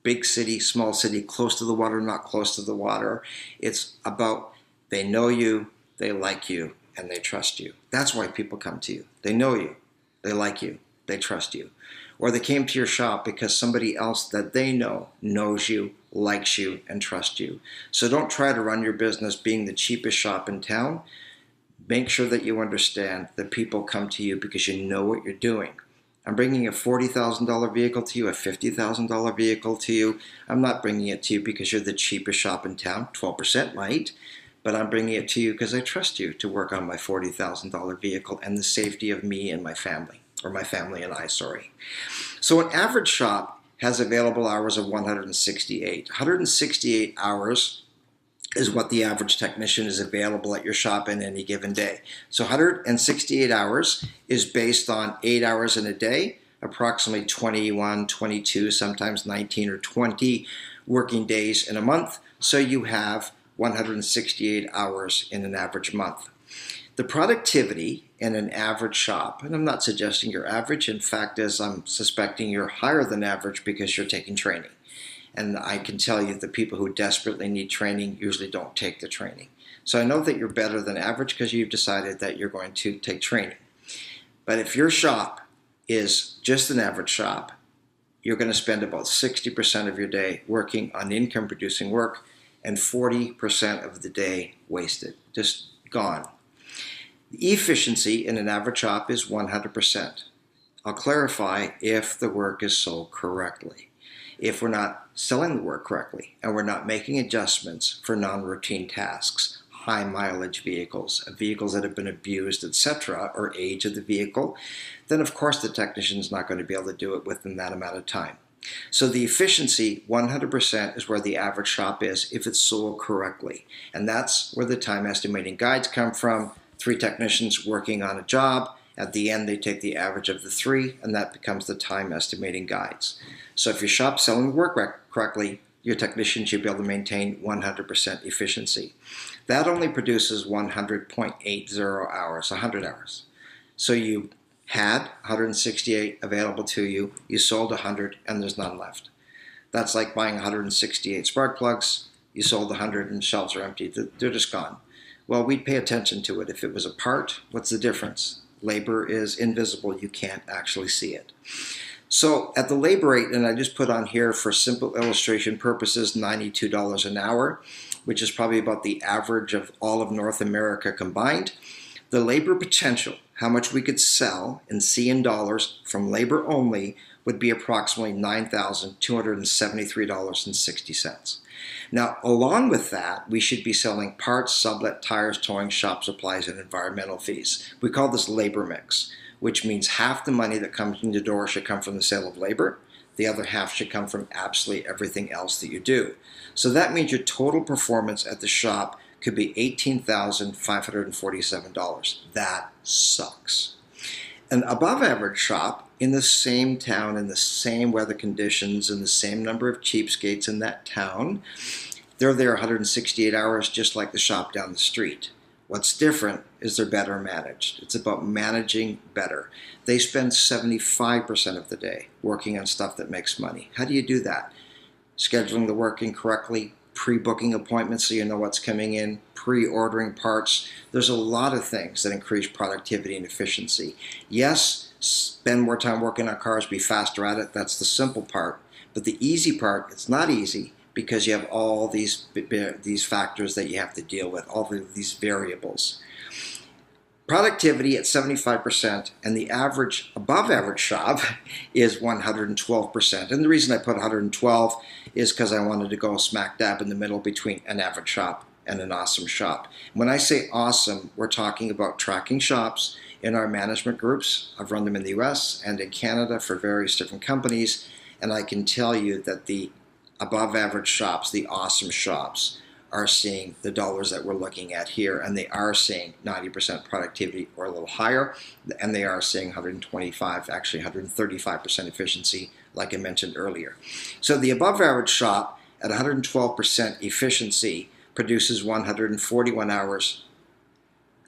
Big city, small city, close to the water, not close to the water. It's about they know you, they like you, and they trust you. That's why people come to you. They know you, they like you, they trust you. Or they came to your shop because somebody else that they know knows you, likes you, and trusts you. So don't try to run your business being the cheapest shop in town. Make sure that you understand that people come to you because you know what you're doing. I'm bringing a $40,000 vehicle to you, a $50,000 vehicle to you. I'm not bringing it to you because you're the cheapest shop in town, 12% light. But I'm bringing it to you because I trust you to work on my $40,000 vehicle and the safety of me and my family. Or my family and I, sorry. So an average shop has available hours of 168. 168 hours is what the average technician is available at your shop in any given day. So 168 hours is based on 8 hours in a day, approximately 21, 22, sometimes 19 or 20 working days in a month. So you have 168 hours in an average month. The productivity in an average shop, and I'm not suggesting you're average, in fact, as I'm suspecting you're higher than average because you're taking training. And I can tell you the people who desperately need training usually don't take the training. So I know that you're better than average because you've decided that you're going to take training. But if your shop is just an average shop, you're going to spend about 60% of your day working on income producing work and 40% of the day wasted, just gone. The efficiency in an average shop is 100%. I'll clarify if the work is sold correctly. If we're not selling the work correctly and we're not making adjustments for non-routine tasks, high mileage vehicles that have been abused, etc., or age of the vehicle, then of course the technician's not going to be able to do it within that amount of time. So the efficiency, 100%, is where the average shop is if it's sold correctly. And that's where the time estimating guides come from. 3 technicians working on a job. At the end, they take the average of the 3, and that becomes the time estimating guides. So if your shop's selling the work correctly, your technician should be able to maintain 100% efficiency. That only produces 100.80 hours, 100 hours. So you had 168 available to you, you sold 100, and there's none left. That's like buying 168 spark plugs, you sold 100 and shelves are empty. They're just gone. Well, we'd pay attention to it. If it was a part, what's the difference? Labor is invisible. You can't actually see it. So at the labor rate, and I just put on here for simple illustration purposes, $92 an hour, which is probably about the average of all of North America combined. The labor potential, how much we could sell and see in dollars from labor only, would be approximately $9,273.60. Now, along with that, we should be selling parts, sublet, tires, towing, shop supplies, and environmental fees. We call this labor mix, which means half the money that comes in the door should come from the sale of labor. The other half should come from absolutely everything else that you do. So that means your total performance at the shop could be $18,547. That sucks. An above average shop in the same town, in the same weather conditions, in the same number of cheapskates in that town, they're there 168 hours just like the shop down the street. What's different is they're better managed. It's about managing better. They spend 75% of the day working on stuff that makes money. How do you do that? Scheduling the work in correctly, pre-booking appointments so you know what's coming in, pre-ordering parts. There's a lot of things that increase productivity and efficiency. Yes, spend more time working on cars, be faster at it. That's the simple part. But the easy part, it's not easy because you have all these factors that you have to deal with, all these variables. Productivity at 75% and the average, above average shop is 112%. And the reason I put 112 is because I wanted to go smack dab in the middle between an average shop and an awesome shop. When I say awesome, we're talking about tracking shops in our management groups. I've run them in the US and in Canada for various different companies. And I can tell you that the above average shops, the awesome shops, are seeing the dollars that we're looking at here, and they are seeing 90% productivity or a little higher, and they are seeing 125, actually 135% efficiency, like I mentioned earlier. So the above average shop at 112% efficiency produces 141 hours.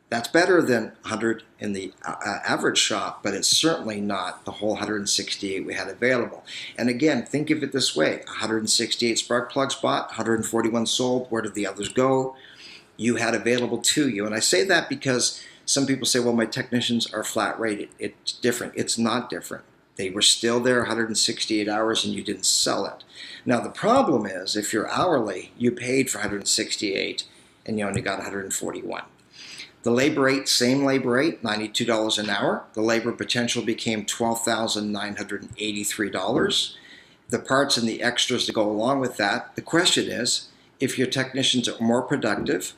That's better than 100 in the average shop, but it's certainly not the whole 168 we had available. And again, think of it this way. 168 spark plugs bought, 141 sold. Where did the others go? You had available to you. And I say that because some people say, well, my technicians are flat rated. It's different. It's not different. They were still there 168 hours and you didn't sell it. Now, the problem is if you're hourly, you paid for 168 and you only got 141. The labor rate, same labor rate, $92 an hour. The labor potential became $12,983. The parts and the extras to go along with that. The question is, if your technicians are more productive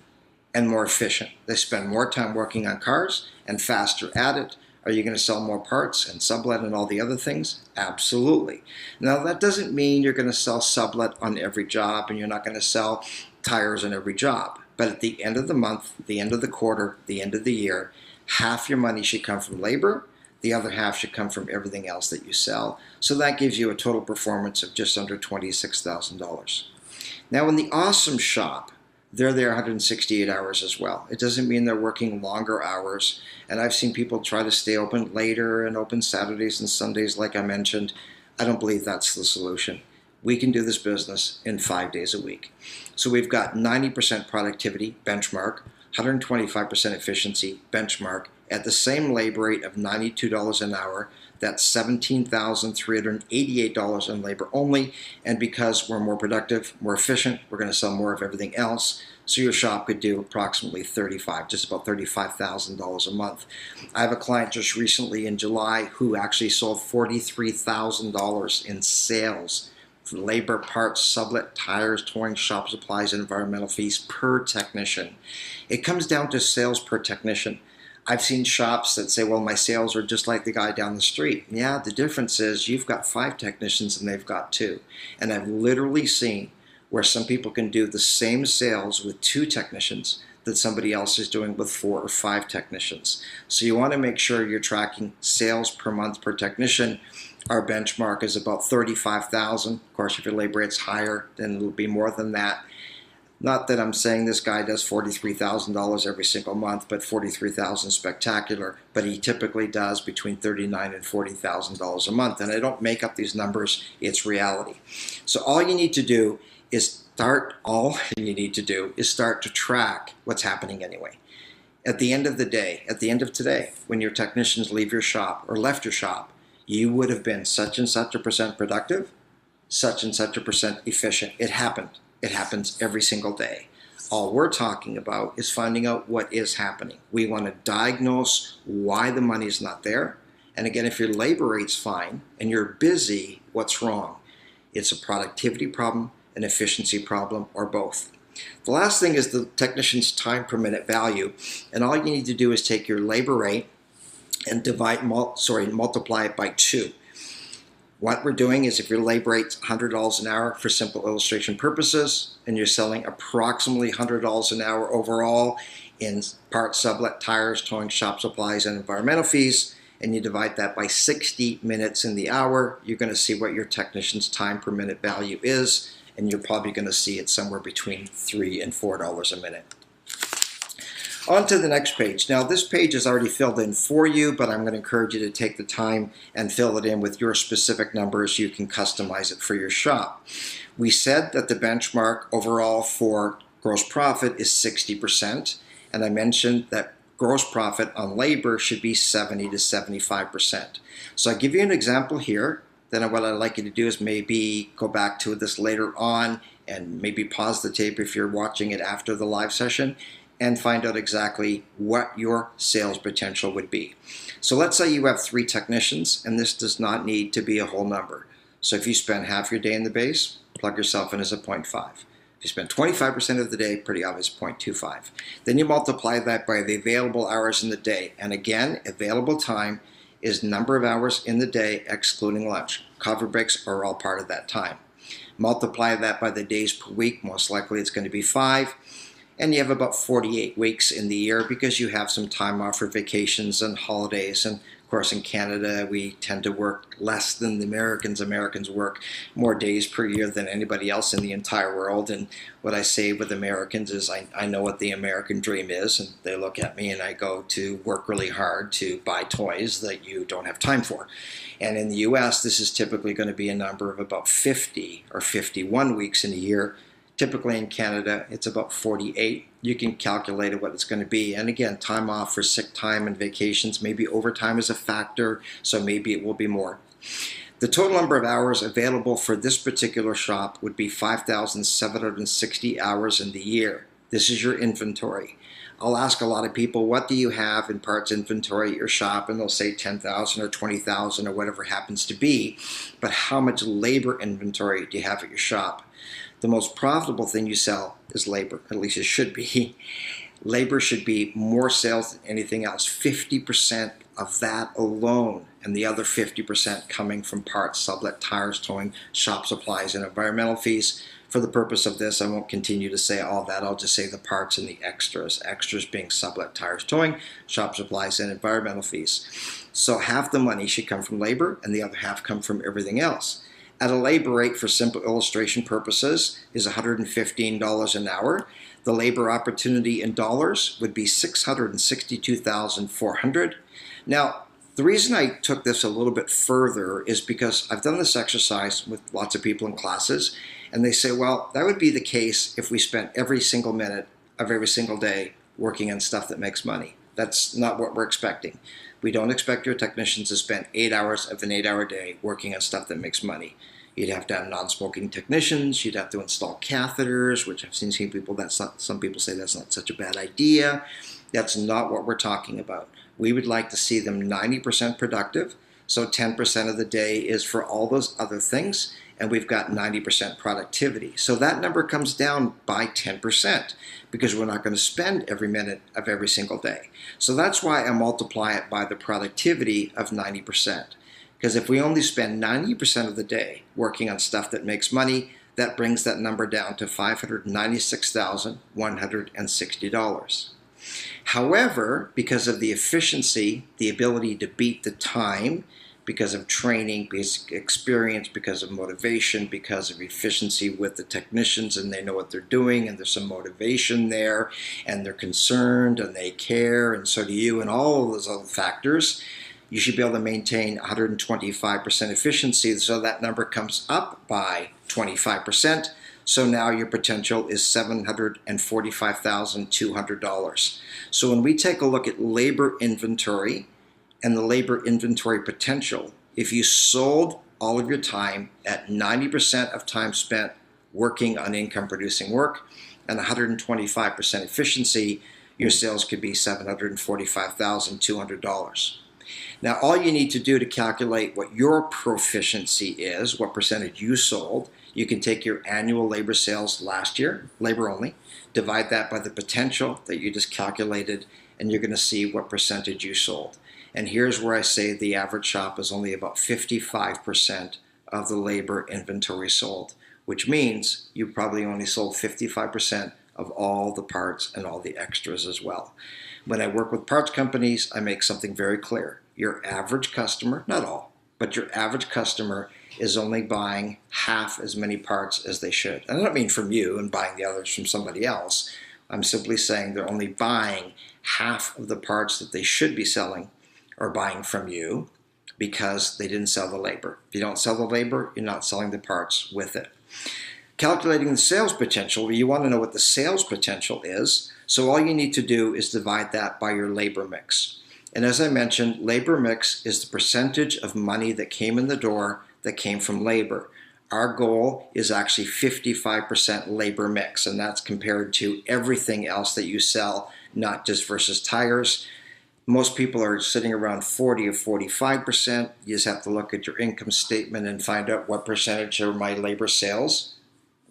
and more efficient, they spend more time working on cars and faster at it, are you going to sell more parts and sublet and all the other things? Absolutely. Now, that doesn't mean you're going to sell sublet on every job and you're not going to sell tires on every job. But at the end of the month, the end of the quarter, the end of the year, half your money should come from labor. The other half should come from everything else that you sell. So that gives you a total performance of just under $26,000. Now in the awesome shop, they're there 168 hours as well. It doesn't mean they're working longer hours. And I've seen people try to stay open later and open Saturdays and Sundays like I mentioned. I don't believe that's the solution. We can do this business in 5 days a week. So we've got 90% productivity, benchmark, 125% efficiency, benchmark, at the same labor rate of $92 an hour. That's $17,388 in labor only, and because we're more productive, more efficient, we're going to sell more of everything else. So your shop could do approximately just about $35,000 a month. I have a client just recently in July who actually sold $43,000 in sales for labor, parts, sublet, tires, towing, shop supplies, and environmental fees per technician. It comes down to sales per technician. I've seen shops that say, well, my sales are just like the guy down the street. Yeah, the difference is you've got 5 technicians and they've got 2. And I've literally seen where some people can do the same sales with 2 technicians that somebody else is doing with 4 or 5 technicians. So you want to make sure you're tracking sales per month per technician. Our benchmark is about 35,000. Of course, if your labor rate's higher, then it'll be more than that. Not that I'm saying this guy does $43,000 every single month, but $43,000 is spectacular. But he typically does between $39,000 and $40,000 a month. And I don't make up these numbers, it's reality. So all you need to do is start to track what's happening anyway. At the end of the day, at the end of today, when your technicians leave your shop or left your shop, you would have been such and such a percent productive, such and such a percent efficient. It happened. It happens every single day. All we're talking about is finding out what is happening. We want to diagnose why the money is not there. And again, if your labor rate's fine and you're busy, what's wrong? It's a productivity problem, an efficiency problem, or both. The last thing is the technician's time per minute value. And all you need to do is take your labor rate and multiply it by 2. What we're doing is if your labor rate's $100 an hour for simple illustration purposes, and you're selling approximately $100 an hour overall in parts, sublet, tires, towing, shop supplies, and environmental fees, and you divide that by 60 minutes in the hour, you're going to see what your technician's time per minute value is, and you're probably going to see it somewhere between $3 and $4 a minute. On to the next page. Now this page is already filled in for you, but I'm going to encourage you to take the time and fill it in with your specific numbers. You can customize it for your shop. We said that the benchmark overall for gross profit is 60%, and I mentioned that gross profit on labor should be 70 to 75%. So I'll give you an example here. Then what I'd like you to do is maybe go back to this later on and maybe pause the tape if you're watching it after the live session and find out exactly what your sales potential would be. So let's say you have 3 technicians, and this does not need to be a whole number. So if you spend half your day in the base, plug yourself in as a 0.5. If you spend 25% of the day, pretty obvious, 0.25. Then you multiply that by the available hours in the day. And again, available time is number of hours in the day excluding lunch. Coffee breaks are all part of that time. Multiply that by the days per week, most likely it's going to be 5. And you have about 48 weeks in the year because you have some time off for vacations and holidays. And of course, in Canada, we tend to work less than the Americans. Americans work more days per year than anybody else in the entire world. And what I say with Americans is I know what the American dream is. And they look at me and I go to work really hard to buy toys that you don't have time for. And in the US, this is typically going to be a number of about 50 or 51 weeks in a year. Typically in Canada, it's about 48. You can calculate what it's going to be. And again, time off for sick time and vacations, maybe overtime is a factor, so maybe it will be more. The total number of hours available for this particular shop would be 5,760 hours in the year. This is your inventory. I'll ask a lot of people, what do you have in parts inventory at your shop? And they'll say 10,000 or 20,000 or whatever it happens to be. But how much labor inventory do you have at your shop? The most profitable thing you sell is labor, at least it should be. Labor should be more sales than anything else. 50% of that alone, and the other 50% coming from parts, sublet, tires, towing, shop supplies, and environmental fees. For the purpose of this, I won't continue to say all that. I'll just say the parts and the extras. Extras being sublet, tires, towing, shop supplies, and environmental fees. So half the money should come from labor, and the other half come from everything else. At a labor rate for simple illustration purposes is $115 an hour. The labor opportunity in dollars would be $662,400. Now, the reason I took this a little bit further is because I've done this exercise with lots of people in classes, and they say, well, that would be the case if we spent every single minute of every single day working on stuff that makes money. That's not what we're expecting. We don't expect your technicians to spend 8 hours of an 8-hour day working on stuff that makes money. You'd have to have non-smoking technicians. You'd have to install catheters, which I've seen people some people say that's not such a bad idea. That's not what we're talking about. We would like to see them 90% productive. So 10% of the day is for all those other things, and we've got 90% productivity. So that number comes down by 10% because we're not going to spend every minute of every single day. So that's why I multiply it by the productivity of 90%. Because if we only spend 90% of the day working on stuff that makes money, that brings that number down to $596,160. However, because of the efficiency, the ability to beat the time, because of training, because of experience, because of motivation, because of efficiency with the technicians, and they know what they're doing, and there's some motivation there, and they're concerned, and they care, and so do you, and all of those other factors, you should be able to maintain 125% efficiency, so that number comes up by 25%. So now your potential is $745,200. So when we take a look at labor inventory and the labor inventory potential, if you sold all of your time at 90% of time spent working on income producing work and 125% efficiency, your sales could be $745,200. Now, all you need to do to calculate what your proficiency is, what percentage you sold, you can take your annual labor sales last year, labor only, divide that by the potential that you just calculated, and you're going to see what percentage you sold. And here's where I say the average shop is only about 55% of the labor inventory sold, which means you probably only sold 55% of all the parts and all the extras as well. When I work with parts companies, I make something very clear. Your average customer, not all, but your average customer is only buying half as many parts as they should. And I don't mean from you and buying the others from somebody else. I'm simply saying they're only buying half of the parts that they should be selling or buying from you because they didn't sell the labor. If you don't sell the labor, you're not selling the parts with it. Calculating the sales potential, you want to know what the sales potential is. So all you need to do is divide that by your labor mix. And as I mentioned, labor mix is the percentage of money that came in the door that came from labor. Our goal is actually 55% labor mix, and that's compared to everything else that you sell, not just versus tires. Most people are sitting around 40 or 45%. You just have to look at your income statement and find out what percentage of my labor sales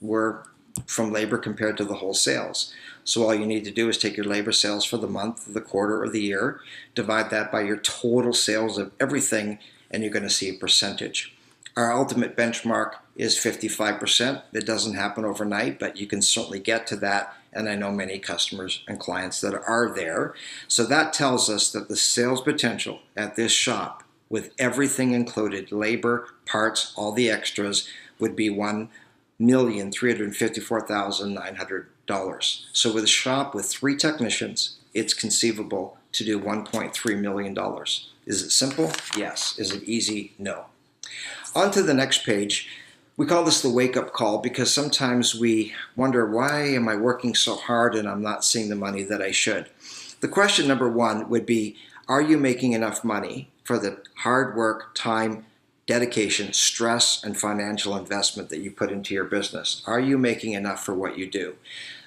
were from labor compared to the whole sales. So all you need to do is take your labor sales for the month, the quarter, or the year, divide that by your total sales of everything, and you're going to see a percentage. Our ultimate benchmark is 55%. It doesn't happen overnight, but you can certainly get to that, and I know many customers and clients that are there. So that tells us that the sales potential at this shop, with everything included, labor, parts, all the extras, would be $1,354,900. So with a shop with 3 technicians, it's conceivable to do $1.3 million. Is it simple? Yes. Is it easy? No. On to the next page. We call this the wake-up call because sometimes we wonder, why am I working so hard and I'm not seeing the money that I should? The question number 1 would be, are you making enough money for the hard work, time, dedication, stress, and financial investment that you put into your business? Are you making enough for what you do?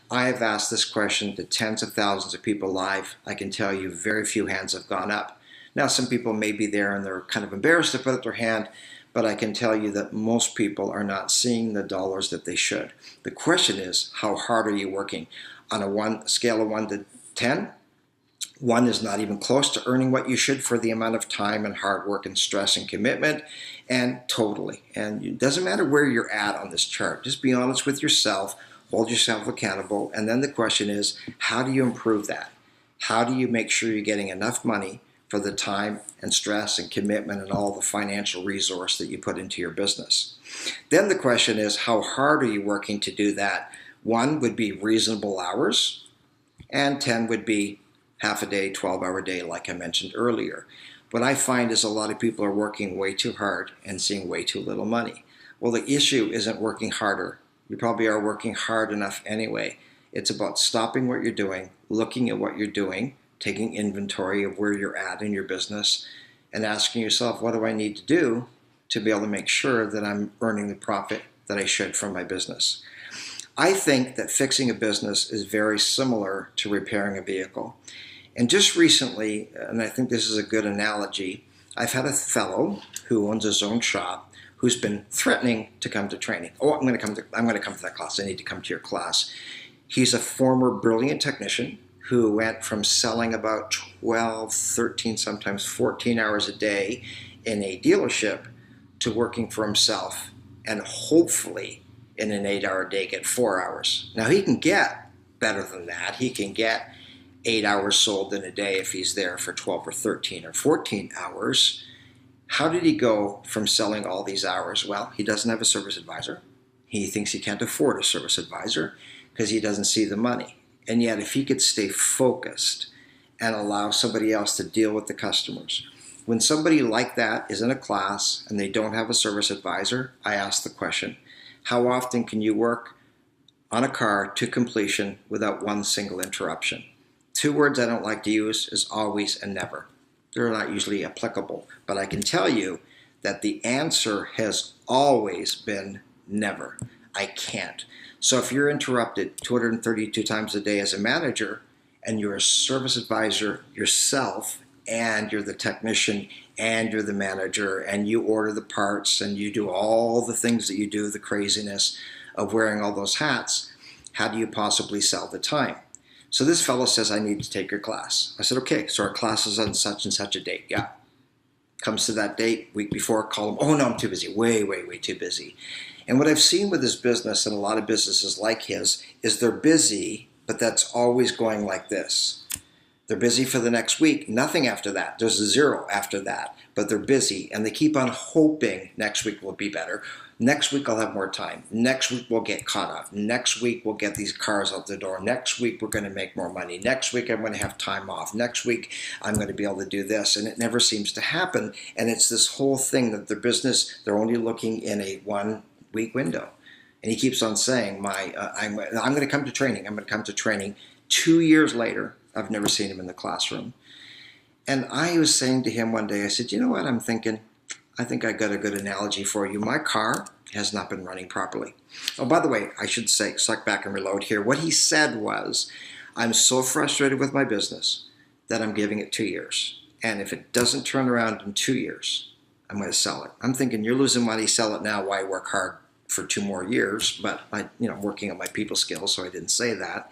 I have asked this question to tens of thousands of people live. I can tell you very few hands have gone up. Now, some people may be there and they're kind of embarrassed to put up their hand, but I can tell you that most people are not seeing the dollars that they should. The question is, how hard are you working? On a scale of 1 to 10, 1 is not even close to earning what you should for the amount of time and hard work and stress and commitment, and totally. And it doesn't matter where you're at on this chart. Just be honest with yourself, hold yourself accountable, and then the question is, how do you improve that? How do you make sure you're getting enough money for the time and stress and commitment and all the financial resource that you put into your business? Then the question is, how hard are you working to do that? 1 would be reasonable hours, and 10 would be half a day, 12-hour day, like I mentioned earlier. What I find is a lot of people are working way too hard and seeing way too little money. Well, the issue isn't working harder. You probably are working hard enough anyway. It's about stopping what you're doing, looking at what you're doing, taking inventory of where you're at in your business and asking yourself, what do I need to do to be able to make sure that I'm earning the profit that I should from my business? I think that fixing a business is very similar to repairing a vehicle. And just recently, and I think this is a good analogy, I've had a fellow who owns his own shop who's been threatening to come to training. Oh, I'm going to come to that class. I need to come to your class. He's a former brilliant technician who went from selling about 12, 13, sometimes 14 hours a day in a dealership to working for himself and hopefully in an 8-hour day get 4 hours. Now he can get better than that. He can get 8 hours sold in a day if he's there for 12 or 13 or 14 hours. How did he go from selling all these hours? Well, he doesn't have a service advisor. He thinks he can't afford a service advisor because he doesn't see the money. And yet if he could stay focused and allow somebody else to deal with the customers. When somebody like that is in a class and they don't have a service advisor, I ask the question, how often can you work on a car to completion without one single interruption? 2 words I don't like to use is always and never. They're not usually applicable, but I can tell you that the answer has always been never. I can't. So if you're interrupted 232 times a day as a manager and you're a service advisor yourself and you're the technician and you're the manager and you order the parts and you do all the things that you do, the craziness of wearing all those hats, how do you possibly sell the time? So this fellow says, I need to take your class. I said, okay, so our class is on such and such a date. Yeah. Comes to that date, week before, call him, oh no, I'm too busy, way, way, way too busy. And what I've seen with his business and a lot of businesses like his is they're busy, but that's always going like this. They're busy for the next week, nothing after that. There's a zero after that, but they're busy and they keep on hoping next week will be better. Next week I'll have more time. Next week we'll get caught up. Next week we'll get these cars out the door. Next week we're going to make more money. Next week I'm going to have time off. Next week I'm going to be able to do this. And it never seems to happen. And it's this whole thing that their business, they're only looking in a 1-week window. And he keeps on saying, I'm going to come to training. I'm going to come to training. 2 years later, I've never seen him in the classroom. And I was saying to him one day, I said, you know what I'm thinking? I think I got a good analogy for you. My car has not been running properly. Oh, by the way, I should say, suck back and reload here. What he said was, I'm so frustrated with my business that I'm giving it 2 years. And if it doesn't turn around in 2 years, I'm going to sell it. I'm thinking, you're losing money, sell it now. Why work hard for 2 more years? But I'm working on my people skills, so I didn't say that.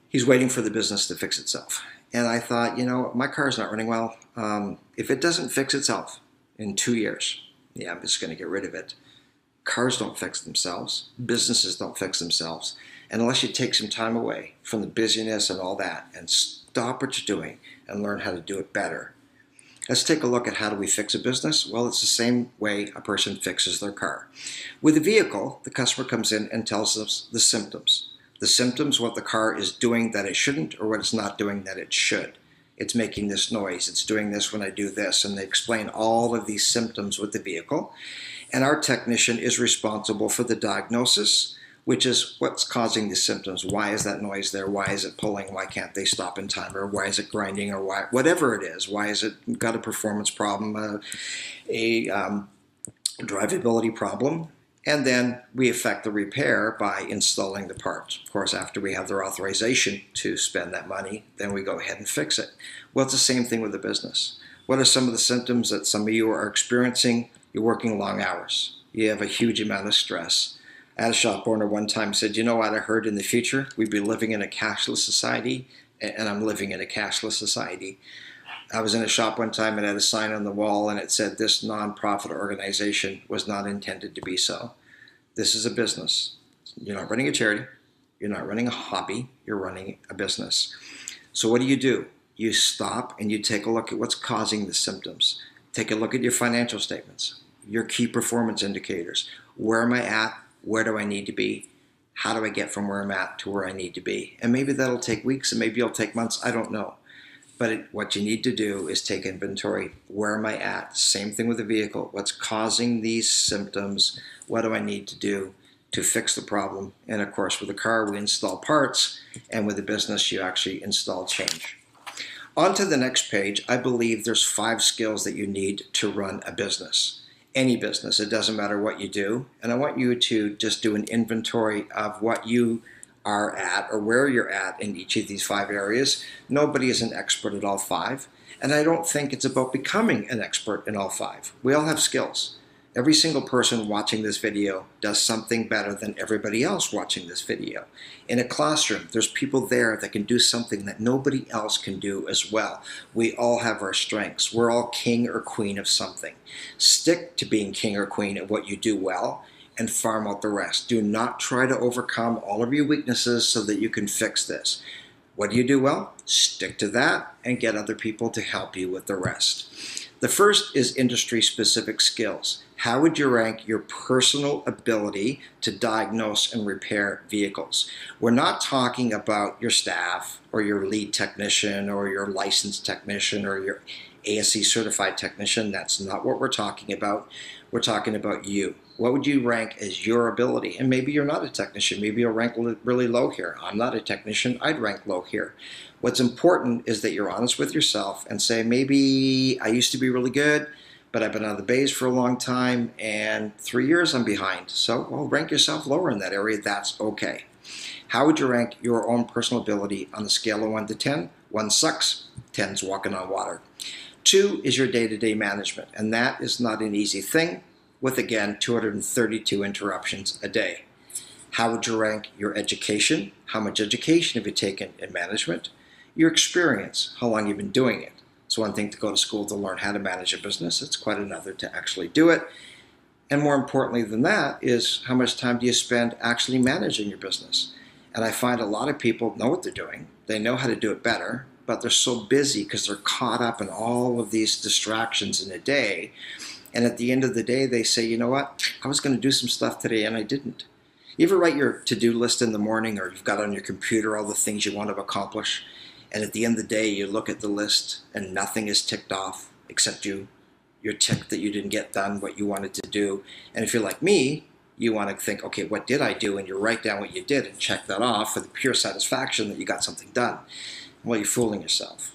He's waiting for the business to fix itself. And I thought, my car's not running well. If it doesn't fix itself in 2 years, yeah, I'm just going to get rid of it. Cars don't fix themselves. Businesses don't fix themselves. And unless you take some time away from the busyness and all that and stop what you're doing and learn how to do it better. Let's take a look at how do we fix a business. Well, it's the same way a person fixes their car. With a vehicle, the customer comes in and tells us the symptoms. The symptoms, what the car is doing that it shouldn't or what it's not doing that it should. It's making this noise, it's doing this when I do this, and they explain all of these symptoms with the vehicle. And our technician is responsible for the diagnosis, which is what's causing the symptoms. Why is that noise there? Why is it pulling? Why can't they stop in time? Or why is it grinding? Or why, whatever it is. Why is it got a performance problem, a drivability problem? And then we effect the repair by installing the parts. Of course, after we have their authorization to spend that money, then we go ahead and fix it. Well, it's the same thing with the business. What are some of the symptoms that some of you are experiencing? You're working long hours. You have a huge amount of stress. I had a shop owner one time said, you know what I heard in the future? We'd be living in a cashless society, and I'm living in a cashless society. I was in a shop one time and had a sign on the wall and it said this nonprofit organization was not intended to be so. This is a business. You're not running a charity. You're not running a hobby. You're running a business. So what do? You stop and you take a look at what's causing the symptoms. Take a look at your financial statements, your key performance indicators. Where am I at? Where do I need to be? How do I get from where I'm at to where I need to be? And maybe that'll take weeks and maybe it'll take months. I don't know. But what you need to do is take inventory. Where am I at? Same thing with the vehicle. What's causing these symptoms? What do I need to do to fix the problem? And of course, with the car, we install parts. And with the business, you actually install change. On to the next page. I believe there's 5 skills that you need to run a business. Any business, it doesn't matter what you do. And I want you to just do an inventory of what you are at or where you're at in each of these 5 areas. Nobody is an expert at all 5. And I don't think it's about becoming an expert in all 5. We all have skills. Every single person watching this video does something better than everybody else watching this video. In a classroom, there's people there that can do something that nobody else can do as well. We all have our strengths. We're all king or queen of something. Stick to being king or queen of what you do well and farm out the rest. Do not try to overcome all of your weaknesses so that you can fix this. What do you do well? Stick to that and get other people to help you with the rest. The first is industry-specific skills. How would you rank your personal ability to diagnose and repair vehicles? We're not talking about your staff or your lead technician or your licensed technician or your ASE certified technician. That's not what we're talking about. We're talking about you. What would you rank as your ability? And maybe you're not a technician. Maybe you'll rank really low here. I'm not a technician. I'd rank low here. What's important is that you're honest with yourself and say, maybe I used to be really good, but I've been out of the bays for a long time, and 3 years I'm behind. So, well, rank yourself lower in that area. That's okay. How would you rank your own personal ability on a scale of 1 to 10? 1 sucks, 10's walking on water. 2 is your day-to-day management, and that is not an easy thing with, again, 232 interruptions a day. How would you rank your education? How much education have you taken in management? Your experience, how long you've been doing it. It's one thing to go to school to learn how to manage a business. It's quite another to actually do it. And more importantly than that is how much time do you spend actually managing your business? And I find a lot of people know what they're doing. They know how to do it better, but they're so busy because they're caught up in all of these distractions in a day. And at the end of the day, they say, you know what? I was going to do some stuff today and I didn't. You ever write your to-do list in the morning, or you've got on your computer all the things you want to accomplish? And at the end of the day, you look at the list and nothing is ticked off except you're ticked that you didn't get done what you wanted to do. And if you're like me, you want to think, okay, what did I do? And you write down what you did and check that off for the pure satisfaction that you got something done. Well, you're fooling yourself.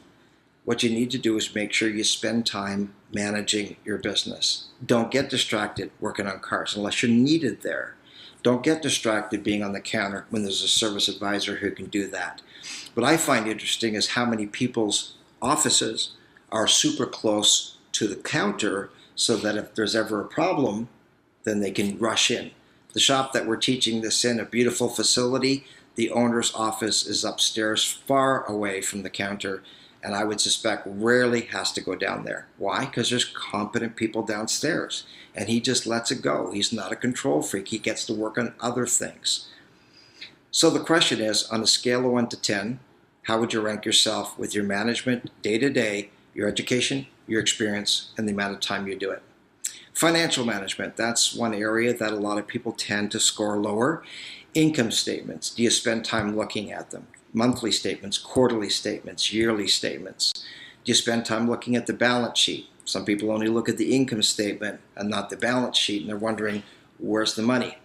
What you need to do is make sure you spend time managing your business. Don't get distracted working on cars unless you're needed there. Don't get distracted being on the counter when there's a service advisor who can do that. What I find interesting is how many people's offices are super close to the counter so that if there's ever a problem, then they can rush in. The shop that we're teaching this in, a beautiful facility, the owner's office is upstairs far away from the counter, and I would suspect rarely has to go down there. Why? Because there's competent people downstairs, and he just lets it go. He's not a control freak. He gets to work on other things. So the question is, on a scale of 1 to 10, how would you rank yourself with your management day-to-day, your education, your experience, and the amount of time you do it? Financial management, that's one area that a lot of people tend to score lower. Income statements, do you spend time looking at them? Monthly statements, quarterly statements, yearly statements. Do you spend time looking at the balance sheet? Some people only look at the income statement and not the balance sheet, and they're wondering, where's the money?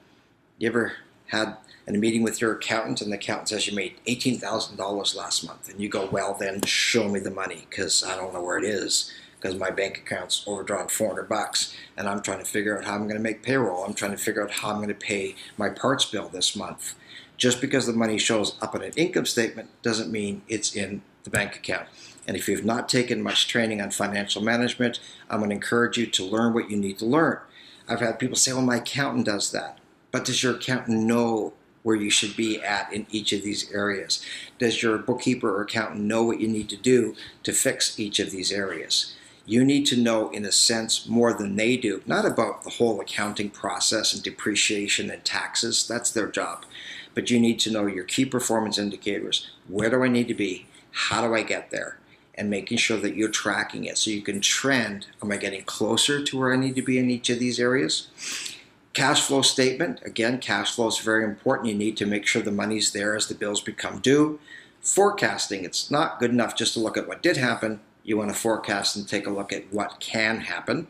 You ever had a meeting with your accountant and the accountant says you made $18,000 last month, and you go, well, then show me the money because I don't know where it is because my bank account's overdrawn $400 and I'm trying to figure out how I'm going to make payroll. I'm trying to figure out how I'm going to pay my parts bill this month. Just because the money shows up on an income statement doesn't mean it's in the bank account. And if you've not taken much training on financial management, I'm going to encourage you to learn what you need to learn. I've had people say, well, my accountant does that. But does your accountant know where you should be at in each of these areas? Does your bookkeeper or accountant know what you need to do to fix each of these areas? You need to know, in a sense, more than they do. Not about the whole accounting process and depreciation and taxes. That's their job. But you need to know your key performance indicators. Where do I need to be? How do I get there? And making sure that you're tracking it so you can trend. Am I getting closer to where I need to be in each of these areas? Cash flow statement. Again, cash flow is very important. You need to make sure the money's there as the bills become due. Forecasting. It's not good enough just to look at what did happen. You want to forecast and take a look at what can happen.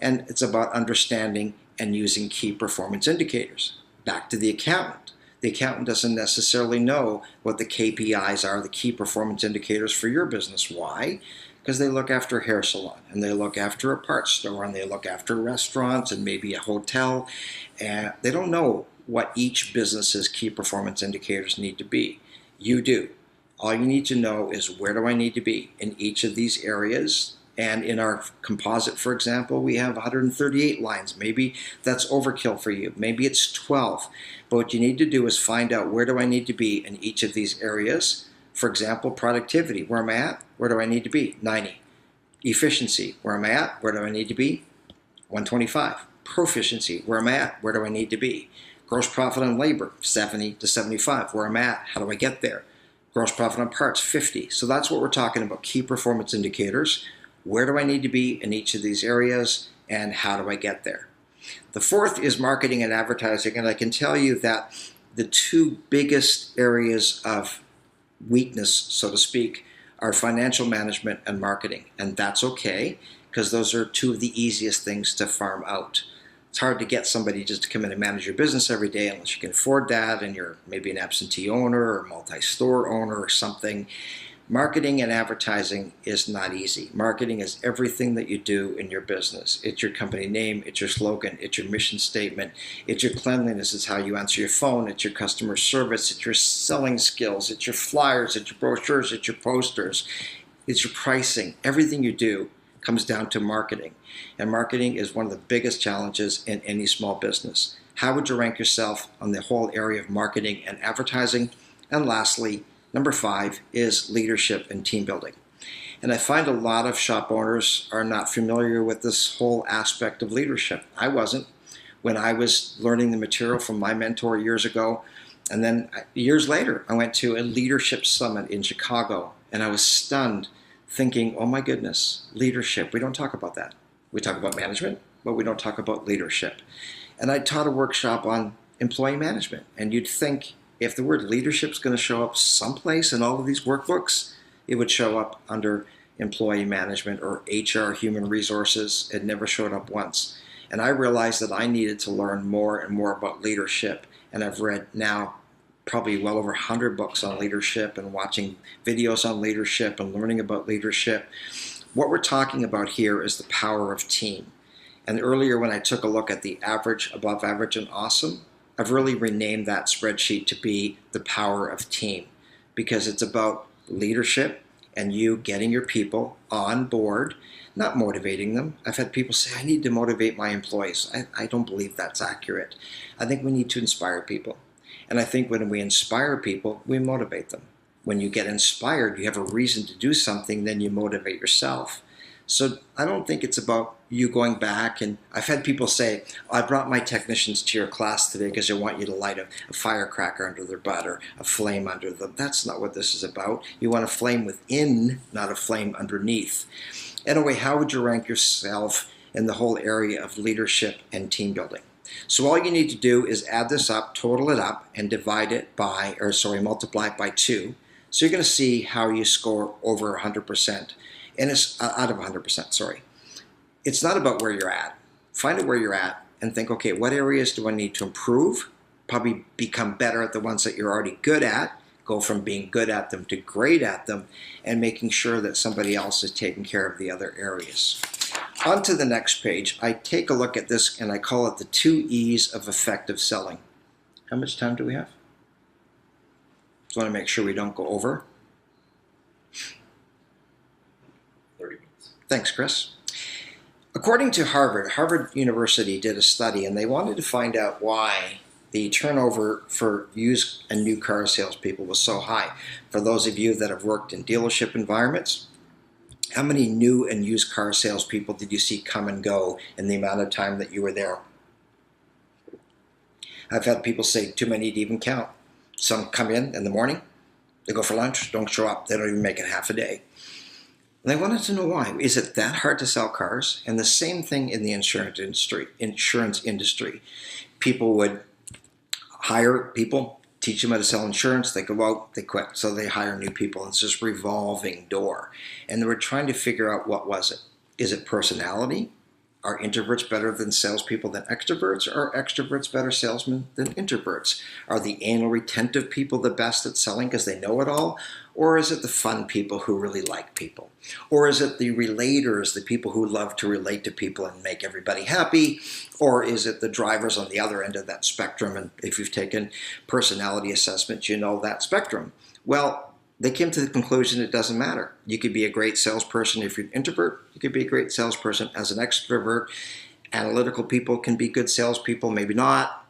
And it's about understanding and using key performance indicators. Back to the accountant. The accountant doesn't necessarily know what the KPIs are, the key performance indicators for your business. Why? Because they look after a hair salon, and they look after a parts store, and they look after restaurants and maybe a hotel, and they don't know what each business's key performance indicators need to be. You do. All you need to know is, where do I need to be in each of these areas? And in our composite, for example, we have 138 lines. Maybe that's overkill for you. Maybe it's 12. But what you need to do is find out, where do I need to be in each of these areas? For example, productivity. Where am I at? Where do I need to be? 90. Efficiency. Where am I at? Where do I need to be? 125. Proficiency. Where am I at? Where do I need to be? Gross profit on labor, 70 to 75. Where am I at? How do I get there? Gross profit on parts, 50. So that's what we're talking about, key performance indicators. Where do I need to be in each of these areas, and how do I get there? The fourth is marketing and advertising, and I can tell you that the two biggest areas of weakness, so to speak, are financial management and marketing, and that's okay, because those are two of the easiest things to farm out. It's hard to get somebody just to come in and manage your business every day unless you can afford that, and you're maybe an absentee owner or multi-store owner or something. Marketing and advertising is not easy. Marketing is everything that you do in your business. It's your company name, it's your slogan, it's your mission statement, it's your cleanliness, it's how you answer your phone, it's your customer service, it's your selling skills, it's your flyers, it's your brochures, it's your posters, it's your pricing. Everything you do comes down to marketing. And marketing is one of the biggest challenges in any small business. How would you rank yourself on the whole area of marketing and advertising? And lastly, number 5 is leadership and team building. And I find a lot of shop owners are not familiar with this whole aspect of leadership. I wasn't when I was learning the material from my mentor years ago. And then years later, I went to a leadership summit in Chicago, and I was stunned, thinking, oh my goodness, leadership. We don't talk about that. We talk about management, but we don't talk about leadership. And I taught a workshop on employee management, and you'd think, if the word leadership is going to show up someplace in all of these workbooks, it would show up under employee management or HR, human resources. It never showed up once. And I realized that I needed to learn more and more about leadership. And I've read now probably well over 100 books on leadership, and watching videos on leadership and learning about leadership. What we're talking about here is the power of team. And earlier, when I took a look at the average, above average, and awesome, I've really renamed that spreadsheet to be the power of team, because it's about leadership and you getting your people on board, not motivating them. I've had people say, I need to motivate my employees. I don't believe that's accurate. I think we need to inspire people. And I think when we inspire people, we motivate them. When you get inspired, you have a reason to do something, then you motivate yourself. So I don't think it's about you going back, and I've had people say, I brought my technicians to your class today because I want you to light a firecracker under their butt or a flame under them. That's not what this is about. You want a flame within, not a flame underneath. Anyway, how would you rank yourself in the whole area of leadership and team building? So all you need to do is add this up, total it up, and divide it by, multiply it by 2. So you're going to see how you score over 100%. And it's out of 100%, sorry. It's not about where you're at. Find out where you're at and think, okay, what areas do I need to improve? Probably become better at the ones that you're already good at. Go from being good at them to great at them, and making sure that somebody else is taking care of the other areas. On to the next page, I take a look at this and I call it the 2 E's of effective selling. How much time do we have? Just want to make sure we don't go over. 30 minutes. Thanks, Chris. According to Harvard University did a study, and they wanted to find out why the turnover for used and new car salespeople was so high. For those of you that have worked in dealership environments, how many new and used car salespeople did you see come and go in the amount of time that you were there? I've had people say too many to even count. Some come in the morning, they go for lunch, don't show up, they don't even make it half a day. And I wanted to know why. Is it that hard to sell cars? And the same thing in the insurance industry. People would hire people, teach them how to sell insurance, they go out, they quit. So they hire new people. It's this revolving door. And they were trying to figure out, what was it? Is it personality? Are introverts better than salespeople than extroverts? Or are extroverts better salesmen than introverts? Are the anal retentive people the best at selling because they know it all? Or is it the fun people who really like people? Or is it the relators, the people who love to relate to people and make everybody happy? Or is it the drivers on the other end of that spectrum? And if you've taken personality assessments, you know that spectrum. Well, they came to the conclusion it doesn't matter. You could be a great salesperson if you're an introvert. You could be a great salesperson as an extrovert. Analytical people can be good salespeople, maybe not.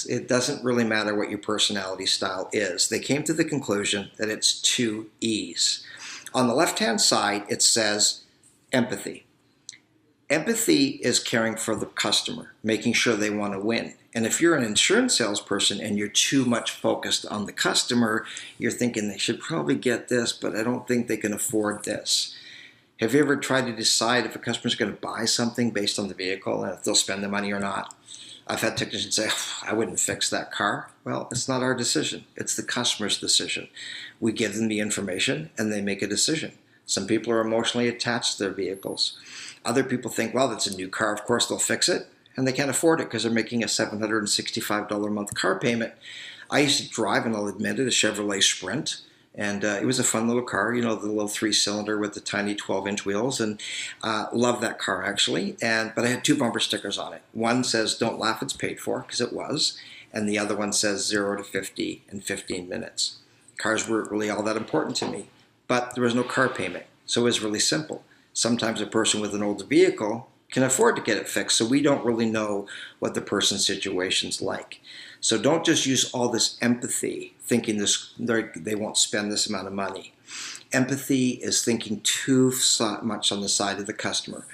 It doesn't really matter what your personality style is. They came to the conclusion that it's 2 E's. On the left-hand side, it says empathy. Empathy is caring for the customer, making sure they want to win. And if you're an insurance salesperson and you're too much focused on the customer, you're thinking they should probably get this, but I don't think they can afford this. Have you ever tried to decide if a customer's going to buy something based on the vehicle and if they'll spend the money or not? I've had technicians say, I wouldn't fix that car. Well, it's not our decision. It's the customer's decision. We give them the information and they make a decision. Some people are emotionally attached to their vehicles. Other people think, well, that's a new car, of course they'll fix it. And they can't afford it because they're making a $765 a month car payment. I used to drive, and I'll admit it, a Chevrolet Sprint. And it was a fun little car, you know, the little 3-cylinder with the tiny 12-inch wheels. And love that car, actually. But I had 2 bumper stickers on it. One says, don't laugh, it's paid for, because it was. And the other one says 0 to 50 in 15 minutes. Cars weren't really all that important to me. But there was no car payment, so it was really simple. Sometimes a person with an older vehicle can afford to get it fixed, so we don't really know what the person's situation's like. So don't just use all this empathy thinking they won't spend this amount of money. Empathy is thinking too much on the side of the customer.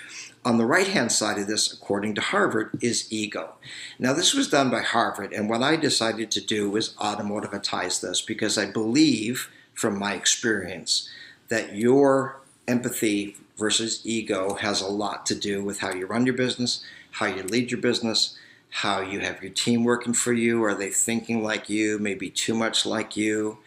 On the right-hand side of this, according to Harvard, is ego. Now, this was done by Harvard, and what I decided to do was automotivatize this because I believe, from my experience, that your empathy versus ego has a lot to do with how you run your business, how you lead your business, how you have your team working for you. Are they thinking like you, maybe too much like you?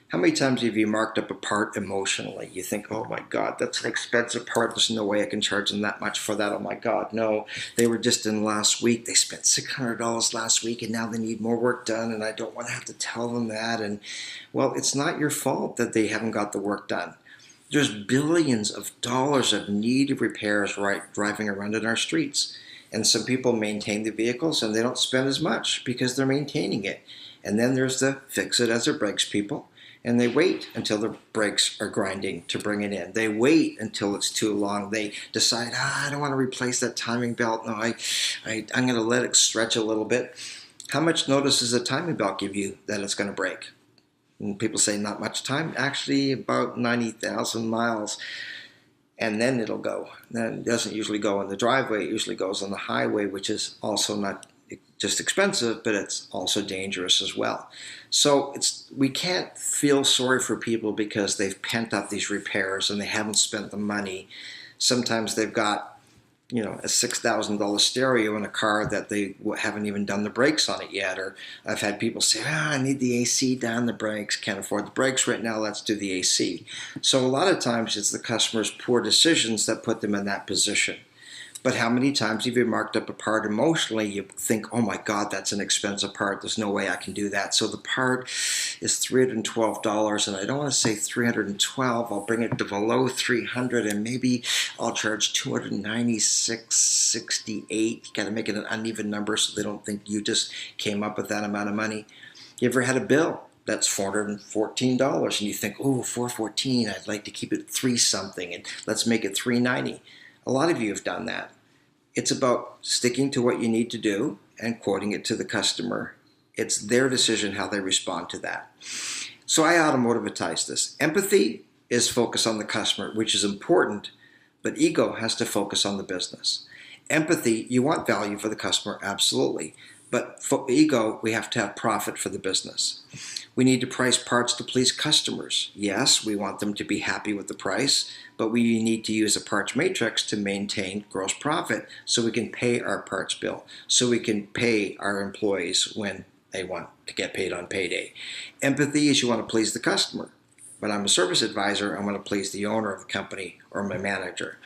How many times have you marked up a part emotionally? You think, oh my God, that's an expensive part. There's no way I can charge them that much for that. Oh my God, no. They were just in last week. They spent $600 last week and now they need more work done and I don't want to have to tell them that. And well, it's not your fault that they haven't got the work done. There's billions of dollars of needed repairs driving around in our streets. And some people maintain the vehicles and they don't spend as much because they're maintaining it. And then there's the fix it as it breaks people. And they wait until the brakes are grinding to bring it in. They wait until it's too long. They decide, I don't want to replace that timing belt. No, I'm going to let it stretch a little bit. How much notice does a timing belt give you that it's going to break? And people say not much time. Actually, about 90,000 miles. And then it'll go. Then it doesn't usually go in the driveway. It usually goes on the highway, which is also not just expensive, but it's also dangerous as well. So we can't feel sorry for people because they've pent up these repairs and they haven't spent the money. Sometimes they've got, a $6,000 stereo in a car that they haven't even done the brakes on it yet. Or I've had people say, I need the AC down the brakes, can't afford the brakes right now, let's do the AC. So a lot of times it's the customer's poor decisions that put them in that position. But how many times have you marked up a part emotionally, you think, oh my God, that's an expensive part, there's no way I can do that. So the part is $312, and I don't want to say $312, I'll bring it to below $300, and maybe I'll charge $296.68. You got to make it an uneven number so they don't think you just came up with that amount of money. You ever had a bill that's $414, and you think, oh, $414, I'd like to keep it $3 something, and let's make it $390. A lot of you have done that. It's about sticking to what you need to do and quoting it to the customer. It's their decision how they respond to that. So I automotivatize this. Empathy is focus on the customer, which is important, but ego has to focus on the business. Empathy, you want value for the customer, absolutely. But for ego, we have to have profit for the business. We need to price parts to please customers. Yes, we want them to be happy with the price, but we need to use a parts matrix to maintain gross profit so we can pay our parts bill, so we can pay our employees when they want to get paid on payday. Empathy is you want to please the customer. When I'm a service advisor, I want to please the owner of the company or my manager.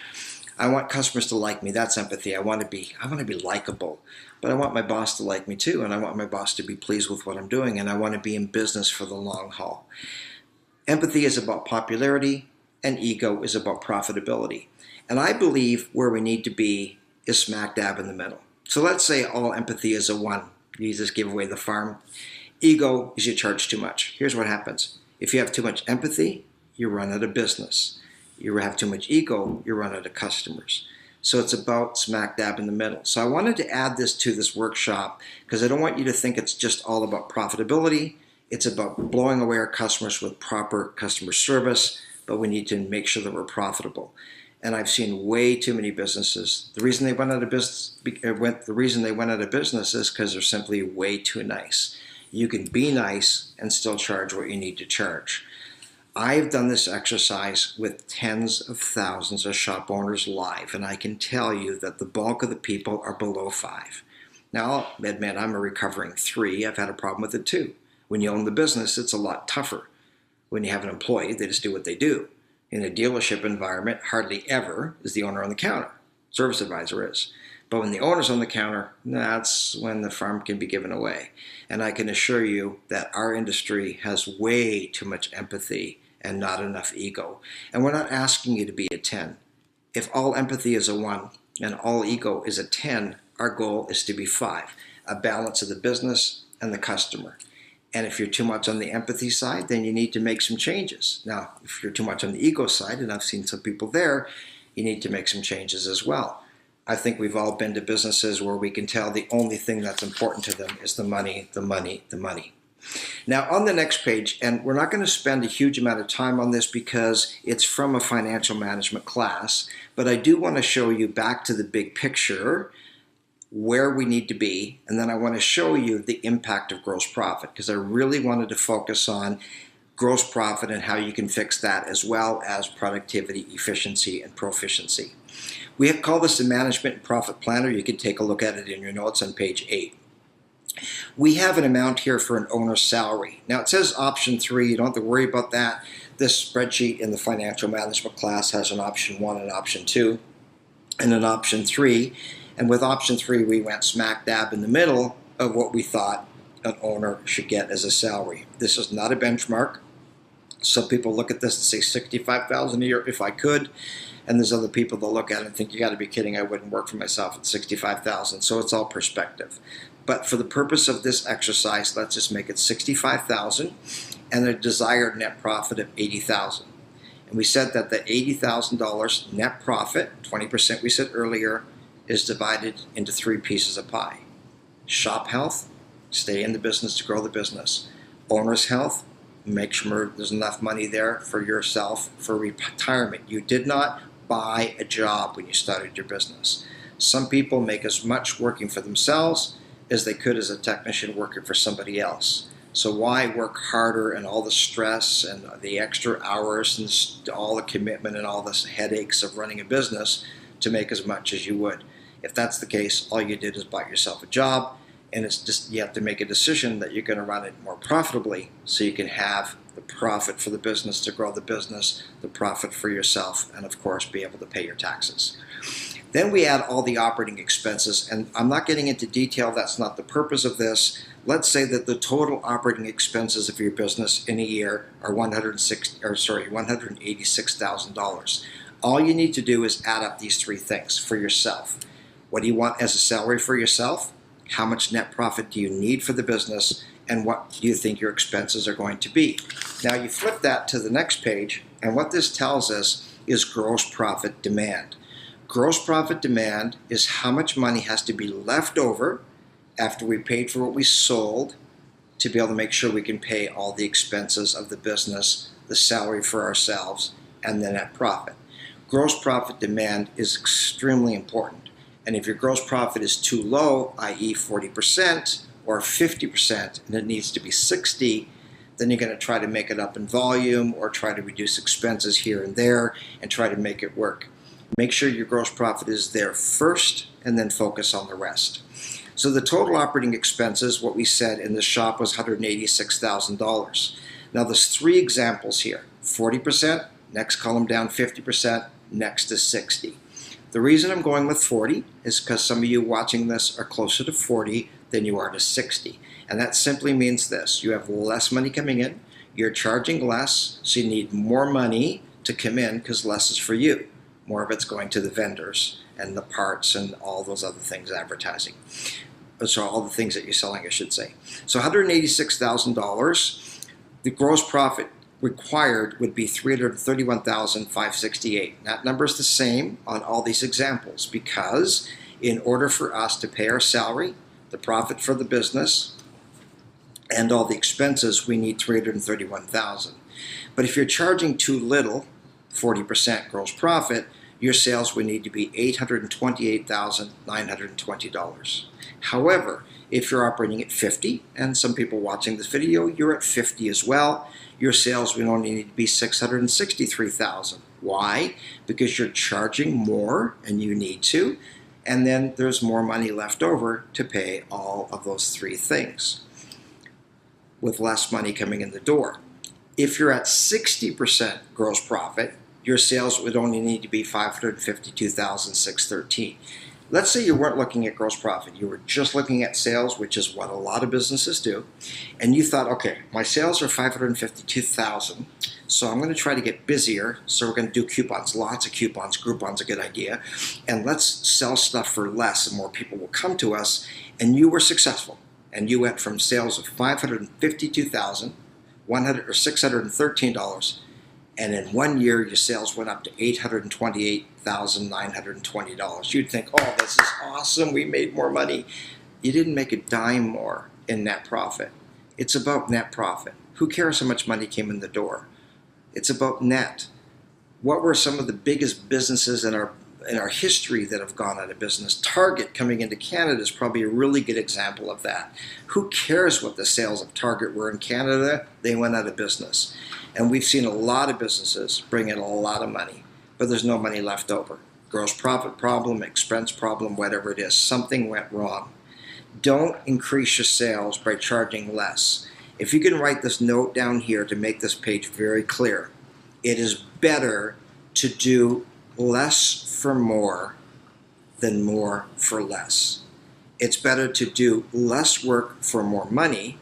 I want customers to like me. That's empathy. I want to be likable, but I want my boss to like me too, and I want my boss to be pleased with what I'm doing, and I want to be in business for the long haul. Empathy is about popularity, and ego is about profitability. And I believe where we need to be is smack dab in the middle. So let's say all empathy is a 1. You just give away the farm. Ego is you charge too much. Here's what happens. If you have too much empathy, you run out of business. You have too much ego, you run out of customers. So it's about smack dab in the middle. So I wanted to add this to this workshop because I don't want you to think it's just all about profitability. It's about blowing away our customers with proper customer service, but we need to make sure that we're profitable. And I've seen way too many businesses. The reason they went out of business, is because they're simply way too nice. You can be nice and still charge what you need to charge. I've done this exercise with tens of thousands of shop owners live, and I can tell you that the bulk of the people are below 5. Now, I'll admit I'm a recovering 3. I've had a problem with it too. When you own the business, it's a lot tougher. When you have an employee, they just do what they do. In a dealership environment, hardly ever is the owner on the counter. Service advisor is. But when the owner's on the counter, that's when the farm can be given away. And I can assure you that our industry has way too much empathy and not enough ego. And we're not asking you to be a 10. If all empathy is a 1 and all ego is a 10, our goal is to be 5, a balance of the business and the customer. And if you're too much on the empathy side, then you need to make some changes. Now, if you're too much on the ego side, and I've seen some people there, you need to make some changes as well. I think we've all been to businesses where we can tell the only thing that's important to them is the money, the money, the money. Now on the next page, and we're not going to spend a huge amount of time on this because it's from a financial management class, but I do want to show you back to the big picture where we need to be, and then I want to show you the impact of gross profit because I really wanted to focus on gross profit and how you can fix that as well as productivity, efficiency, and proficiency. We have called this the Management and Profit Planner. You can take a look at it in your notes on page 8. We have an amount here for an owner's salary. Now it says option 3. You don't have to worry about that. This spreadsheet in the financial management class has an option 1 and option 2 and an option 3. And with option 3, we went smack dab in the middle of what we thought an owner should get as a salary. This is not a benchmark. Some people look at this and say $65,000 a year if I could. And there's other people that look at it and think, you got to be kidding, I wouldn't work for myself at $65,000. So it's all perspective. But for the purpose of this exercise, let's just make it $65,000 and a desired net profit of $80,000. And we said that the $80,000 net profit, 20% we said earlier, is divided into 3 pieces of pie. Shop health, stay in the business to grow the business. Owner's health, make sure there's enough money there for yourself for retirement. You did not buy a job when you started your business. Some people make as much working for themselves as they could as a technician working for somebody else. So why work harder and all the stress and the extra hours and all the commitment and all the headaches of running a business to make as much as you would? If that's the case, all you did is buy yourself a job, and it's just you have to make a decision that you're going to run it more profitably so you can have the profit for the business to grow the business, the profit for yourself, and of course be able to pay your taxes. Then we add all the operating expenses, and I'm not getting into detail, that's not the purpose of this. Let's say that the total operating expenses of your business in a year are $186,000. All you need to do is add up these 3 things for yourself. What do you want as a salary for yourself? How much net profit do you need for the business? And what do you think your expenses are going to be? Now you flip that to the next page, and what this tells us is gross profit demand. Gross profit demand is how much money has to be left over after we paid for what we sold to be able to make sure we can pay all the expenses of the business, the salary for ourselves, and the net profit. Gross profit demand is extremely important. And if your gross profit is too low, i.e. 40% or 50%, and it needs to be 60%, then you're going to try to make it up in volume or try to reduce expenses here and there and try to make it work. Make sure your gross profit is there first and then focus on the rest. So the total operating expenses, what we said in the shop was $186,000. Now there's 3 examples here. 40%, next column down 50%, next is 60. The reason I'm going with 40 is because some of you watching this are closer to 40 than you are to 60. And that simply means this: you have less money coming in, you're charging less, so you need more money to come in because less is for you. More of it's going to the vendors and the parts and all those other things, advertising. So all the things that you're selling, I should say. So $186,000, the gross profit required would be $331,568. That number is the same on all these examples because in order for us to pay our salary, the profit for the business, and all the expenses, we need $331,000. But if you're charging too little, 40% gross profit, your sales would need to be $828,920. However, if you're operating at 50, and some people watching this video, you're at 50 as well, your sales would only need to be $663,000. Why? Because you're charging more, and you need to, and then there's more money left over to pay all of those three things, with less money coming in the door. If you're at 60% gross profit, your sales would only need to be $552,613. Let's say you weren't looking at gross profit. You were just looking at sales, which is what a lot of businesses do. And you thought, okay, my sales are $552,000, so I'm going to try to get busier. So we're going to do coupons, lots of coupons. Groupon's a good idea. And let's sell stuff for less and more people will come to us. And you were successful. And you went from sales of $552,613, and in 1 year your sales went up to $828,920. You'd think, oh, this is awesome, we made more money. You didn't make a dime more in net profit. It's about net profit. Who cares how much money came in the door? It's about net. What were some of the biggest businesses in our history that have gone out of business? Target coming into Canada is probably a really good example of that. Who cares what the sales of Target were in Canada? They went out of business. And we've seen a lot of businesses bring in a lot of money, but there's no money left over. Gross profit problem, expense problem, whatever it is, something went wrong. Don't increase your sales by charging less. If you can write this note down here to make this page very clear, it is better to do less for more than more for less. It's better to do less work for more money.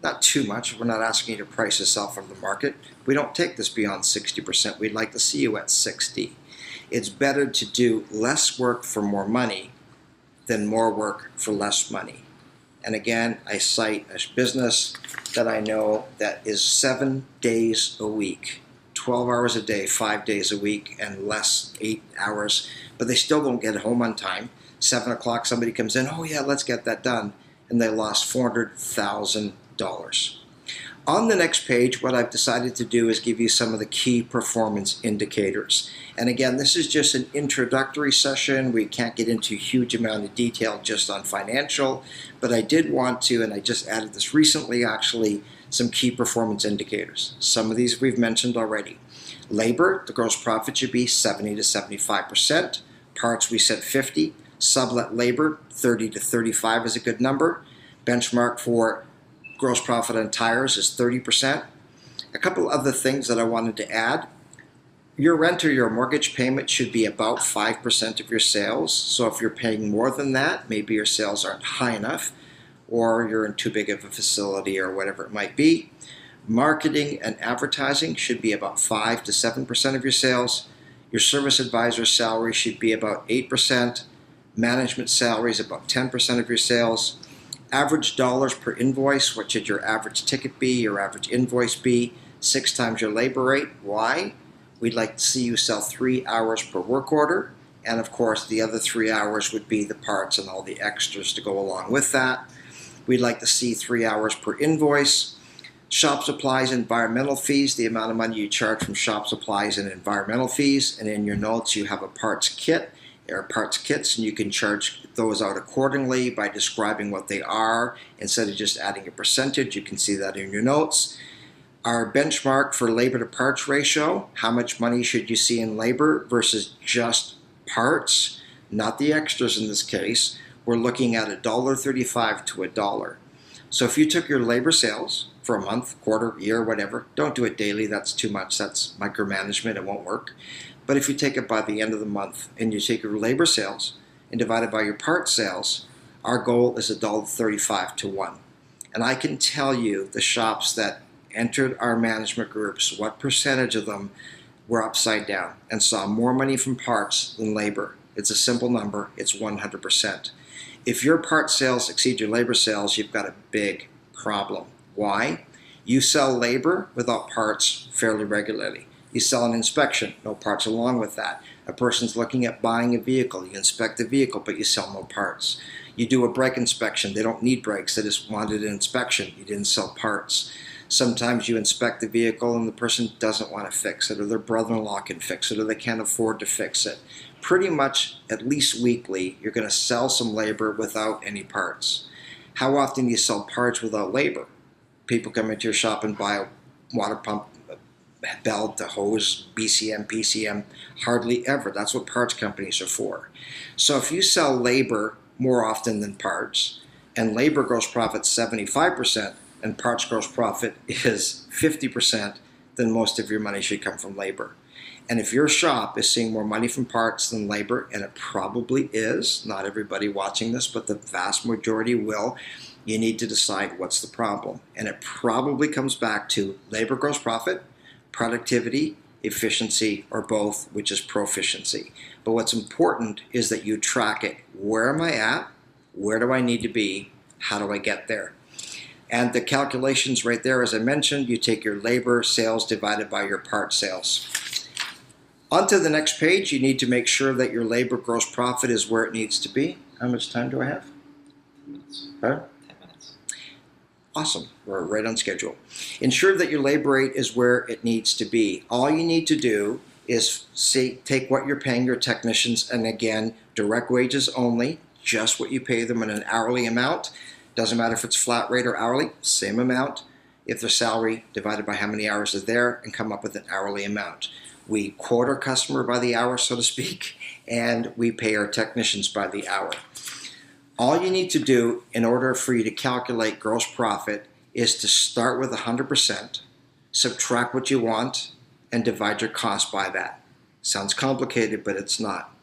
Not too much. We're not asking you to price yourself out of the market. We don't take this beyond 60%. We'd like to see you at 60. It's better to do less work for more money than more work for less money. And again, I cite a business that I know that is 7 days a week, 12 hours a day, 5 days a week, and less 8 hours, but they still don't get home on time. 7 o'clock, somebody comes in, oh yeah, let's get that done, and they lost $400,000. On the next page, what I've decided to do is give you some of the key performance indicators. And again, this is just an introductory session. We can't get into a huge amount of detail just on financial, but I did want to, and I just added this recently actually, some key performance indicators. Some of these we've mentioned already. Labor, the gross profit should be 70 to 75%. Parts, we said 50. Sublet labor, 30 to 35 is a good number. Benchmark for gross profit on tires is 30%. A couple other things that I wanted to add. Your rent or your mortgage payment should be about 5% of your sales. So if you're paying more than that, maybe your sales aren't high enough, or you're in too big of a facility or whatever it might be. Marketing and advertising should be about 5 to 7% of your sales. Your service advisor salary should be about 8%. Management salary is about 10% of your sales. Average dollars per invoice, what should your average ticket be, your average invoice be? 6 times your labor rate. Why? We'd like to see you sell 3 hours per work order. And of course, the other 3 hours would be the parts and all the extras to go along with that. We'd like to see 3 hours per invoice. Shop supplies, environmental fees, the amount of money you charge from shop supplies and environmental fees. And in your notes, you have a parts kit. There are parts kits, and you can charge those out accordingly by describing what they are instead of just adding a percentage. You can see that in your notes. Our benchmark for labor to parts ratio, how much money should you see in labor versus just parts, not the extras in this case. We're looking at $1.35 to $1. So if you took your labor sales for a month, quarter, year, whatever, don't do it daily, that's too much, that's micromanagement, it won't work. But if you take it by the end of the month and you take your labor sales and divide it by your part sales, our goal is $1.35 to 1. And I can tell you the shops that entered our management groups, what percentage of them were upside down and saw more money from parts than labor. It's a simple number. It's 100%. If your part sales exceed your labor sales, you've got a big problem. Why? You sell labor without parts fairly regularly. You sell an inspection, no parts along with that. A person's looking at buying a vehicle. You inspect the vehicle, but you sell no parts. You do a brake inspection. They don't need brakes. They just wanted an inspection. You didn't sell parts. Sometimes you inspect the vehicle and the person doesn't want to fix it, or their brother-in-law can fix it, or they can't afford to fix it. Pretty much, at least weekly, you're going to sell some labor without any parts. How often do you sell parts without labor? People come into your shop and buy a water pump, a belt, a hose, BCM, PCM. Hardly ever. That's what parts companies are for. So if you sell labor more often than parts, and labor gross profit 75%, and parts gross profit is 50%, then most of your money should come from labor. And if your shop is seeing more money from parts than labor, and it probably is, not everybody watching this, but the vast majority will, you need to decide what's the problem. And it probably comes back to labor gross profit, productivity, efficiency, or both, which is proficiency. But what's important is that you track it. Where am I at? Where do I need to be? How do I get there? And the calculations right there, as I mentioned, you take your labor sales divided by your part sales. On to the next page, you need to make sure that your labor gross profit is where it needs to be. How much time do I have? 10 minutes. Huh? 10 minutes. Awesome. We're right on schedule. Ensure that your labor rate is where it needs to be. All you need to do is take what you're paying your technicians, and again, direct wages only, just what you pay them in an hourly amount. Doesn't matter if it's flat rate or hourly, same amount. If their salary divided by how many hours is there, and come up with an hourly amount. We quote our customer by the hour, so to speak, and we pay our technicians by the hour. All you need to do in order for you to calculate gross profit is to start with 100%, subtract what you want, and divide your cost by that. Sounds complicated, but it's not.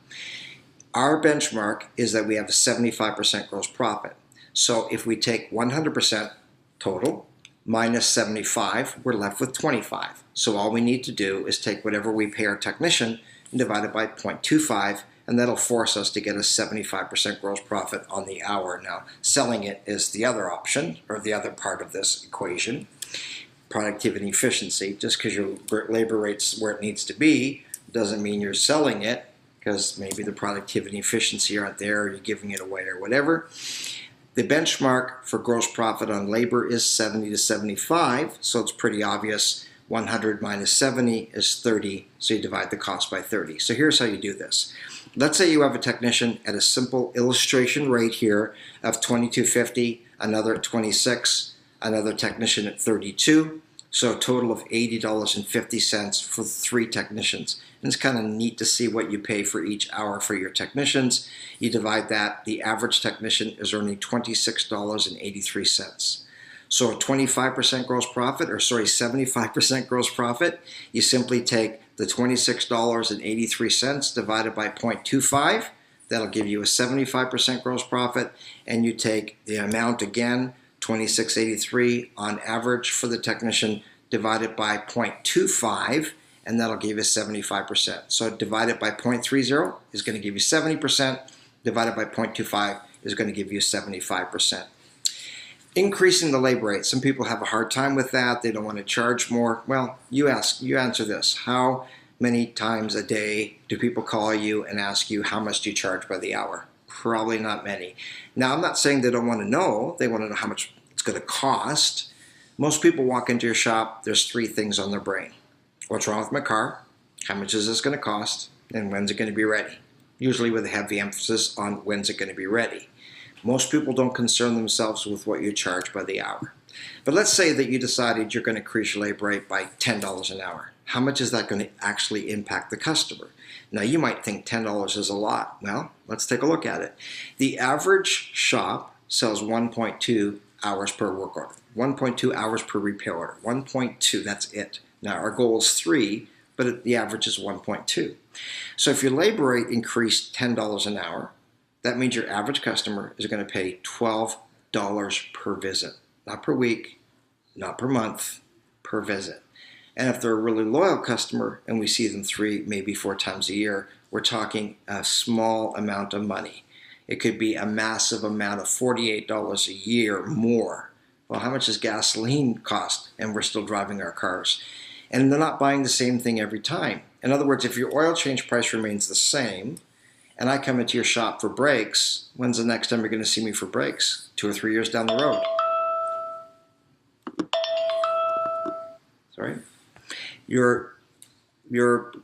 Our benchmark is that we have a 75% gross profit. So if we take 100% total minus 75, we're left with 25. So all we need to do is take whatever we pay our technician and divide it by 0.25, and that'll force us to get a 75% gross profit on the hour. Now, selling it is the other option, or the other part of this equation. Productivity and efficiency. Just because your labor rate's where it needs to be doesn't mean you're selling it, because maybe the productivity and efficiency aren't there, or you're giving it away or whatever. The benchmark for gross profit on labor is 70 to 75, so it's pretty obvious. 100 minus 70 is 30, so you divide the cost by 30. So here's how you do this. Let's say you have a technician at a simple illustration rate here of $22.50, another at $26, another technician at $32, so a total of $80.50 for 3 technicians. And it's kind of neat to see what you pay for each hour for your technicians. You divide that, the average technician is earning $26.83. So a 25% gross profit, 75% gross profit, you simply take the $26.83 divided by 0.25, that'll give you a 75% gross profit, and you take the amount again, $26.83 on average for the technician, divided by 0.25, and that'll give you 75%. So divided by 0.30 is going to give you 70%, divided by 0.25 is going to give you 75%. Increasing the labor rate. Some people have a hard time with that. They don't want to charge more. Well, you answer this. How many times a day do people call you and ask you how much do you charge by the hour? Probably not many. Now, I'm not saying they don't want to know. They want to know how much it's going to cost. Most people walk into your shop, there's 3 things on their brain. What's wrong with my car? How much is this going to cost? And when's it going to be ready? Usually with a heavy emphasis on when's it going to be ready. Most people don't concern themselves with what you charge by the hour. But let's say that you decided you're going to increase your labor rate by $10 an hour. How much is that going to actually impact the customer? Now, you might think $10 is a lot. Well, let's take a look at it. The average shop sells 1.2 hours per work order, 1.2 hours per repair order, 1.2, that's it. Now, our goal is 3, but the average is 1.2. So if your labor rate increased $10 an hour, that means your average customer is going to pay $12 per visit, not per week, not per month, per visit. And if they're a really loyal customer and we see them 3, maybe 4 times a year, we're talking a small amount of money. It could be a massive amount of $48 a year more. Well, how much does gasoline cost? And we're still driving our cars. And they're not buying the same thing every time. In other words, if your oil change price remains the same, and I come into your shop for brakes, when's the next time you're going to see me for brakes? 2 or 3 years down the road. Sorry. Your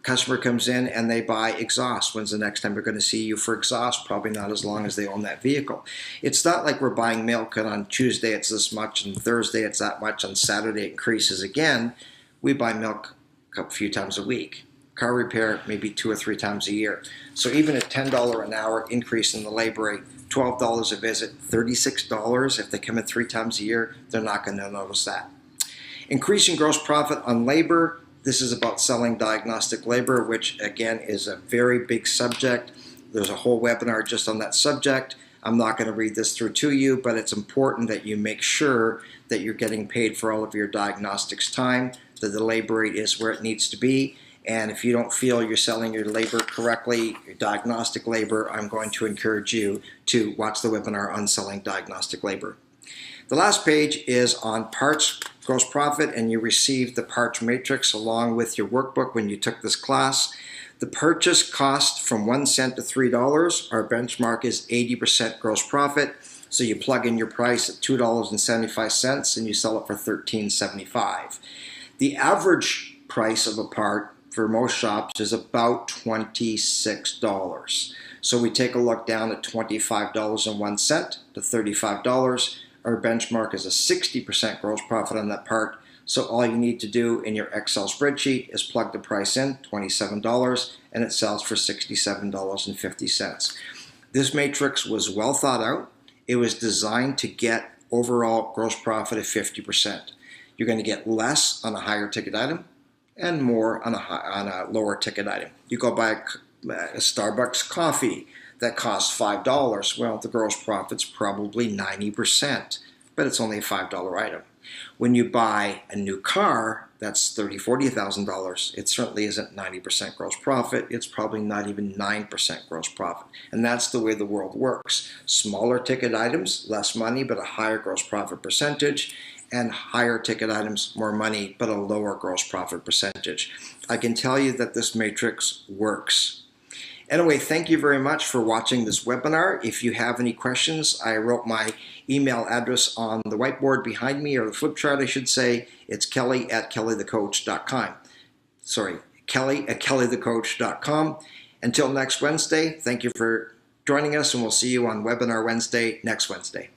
customer comes in and they buy exhaust. When's the next time they're going to see you for exhaust? Probably not as long as they own that vehicle. It's not like we're buying milk and on Tuesday it's this much and Thursday it's that much, on Saturday it increases again. We buy milk a few times a week. Car repair maybe 2 or 3 times a year. So even a $10 an hour increase in the labor rate, $12 a visit, $36 if they come in 3 times a year, they're not going to notice that. Increasing gross profit on labor. This is about selling diagnostic labor, which again is a very big subject. There's a whole webinar just on that subject. I'm not going to read this through to you, but it's important that you make sure that you're getting paid for all of your diagnostics time, that the labor rate is where it needs to be. And if you don't feel you're selling your labor correctly, your diagnostic labor, I'm going to encourage you to watch the webinar on selling diagnostic labor. The last page is on parts gross profit, and you received the parts matrix along with your workbook when you took this class. The purchase cost from 1 cent to $3. Our benchmark is 80% gross profit. So you plug in your price at $2.75 and you sell it for $13.75. The average price of a part for most shops is about $26. So we take a look down at $25.01 to $35. Our benchmark is a 60% gross profit on that part. So all you need to do in your Excel spreadsheet is plug the price in, $27, and it sells for $67.50. This matrix was well thought out. It was designed to get overall gross profit of 50%. You're going to get less on a higher ticket item and more on a lower ticket item. You go buy a Starbucks coffee that costs $5. Well, the gross profit's probably 90%, but it's only a $5 item. When you buy a new car that's $30,000, $40,000, it certainly isn't 90% gross profit. It's probably not even 9% gross profit. And that's the way the world works. Smaller ticket items, less money, but a higher gross profit percentage, and higher ticket items, more money, but a lower gross profit percentage. I can tell you that this matrix works. Anyway, thank you very much for watching this webinar. If you have any questions, I wrote my email address on the whiteboard behind me, or the flip chart I should say. It's kelly@kellythecoach.com. Sorry, kelly@kellythecoach.com. Until next Wednesday, thank you for joining us, and we'll see you on Webinar Wednesday next Wednesday.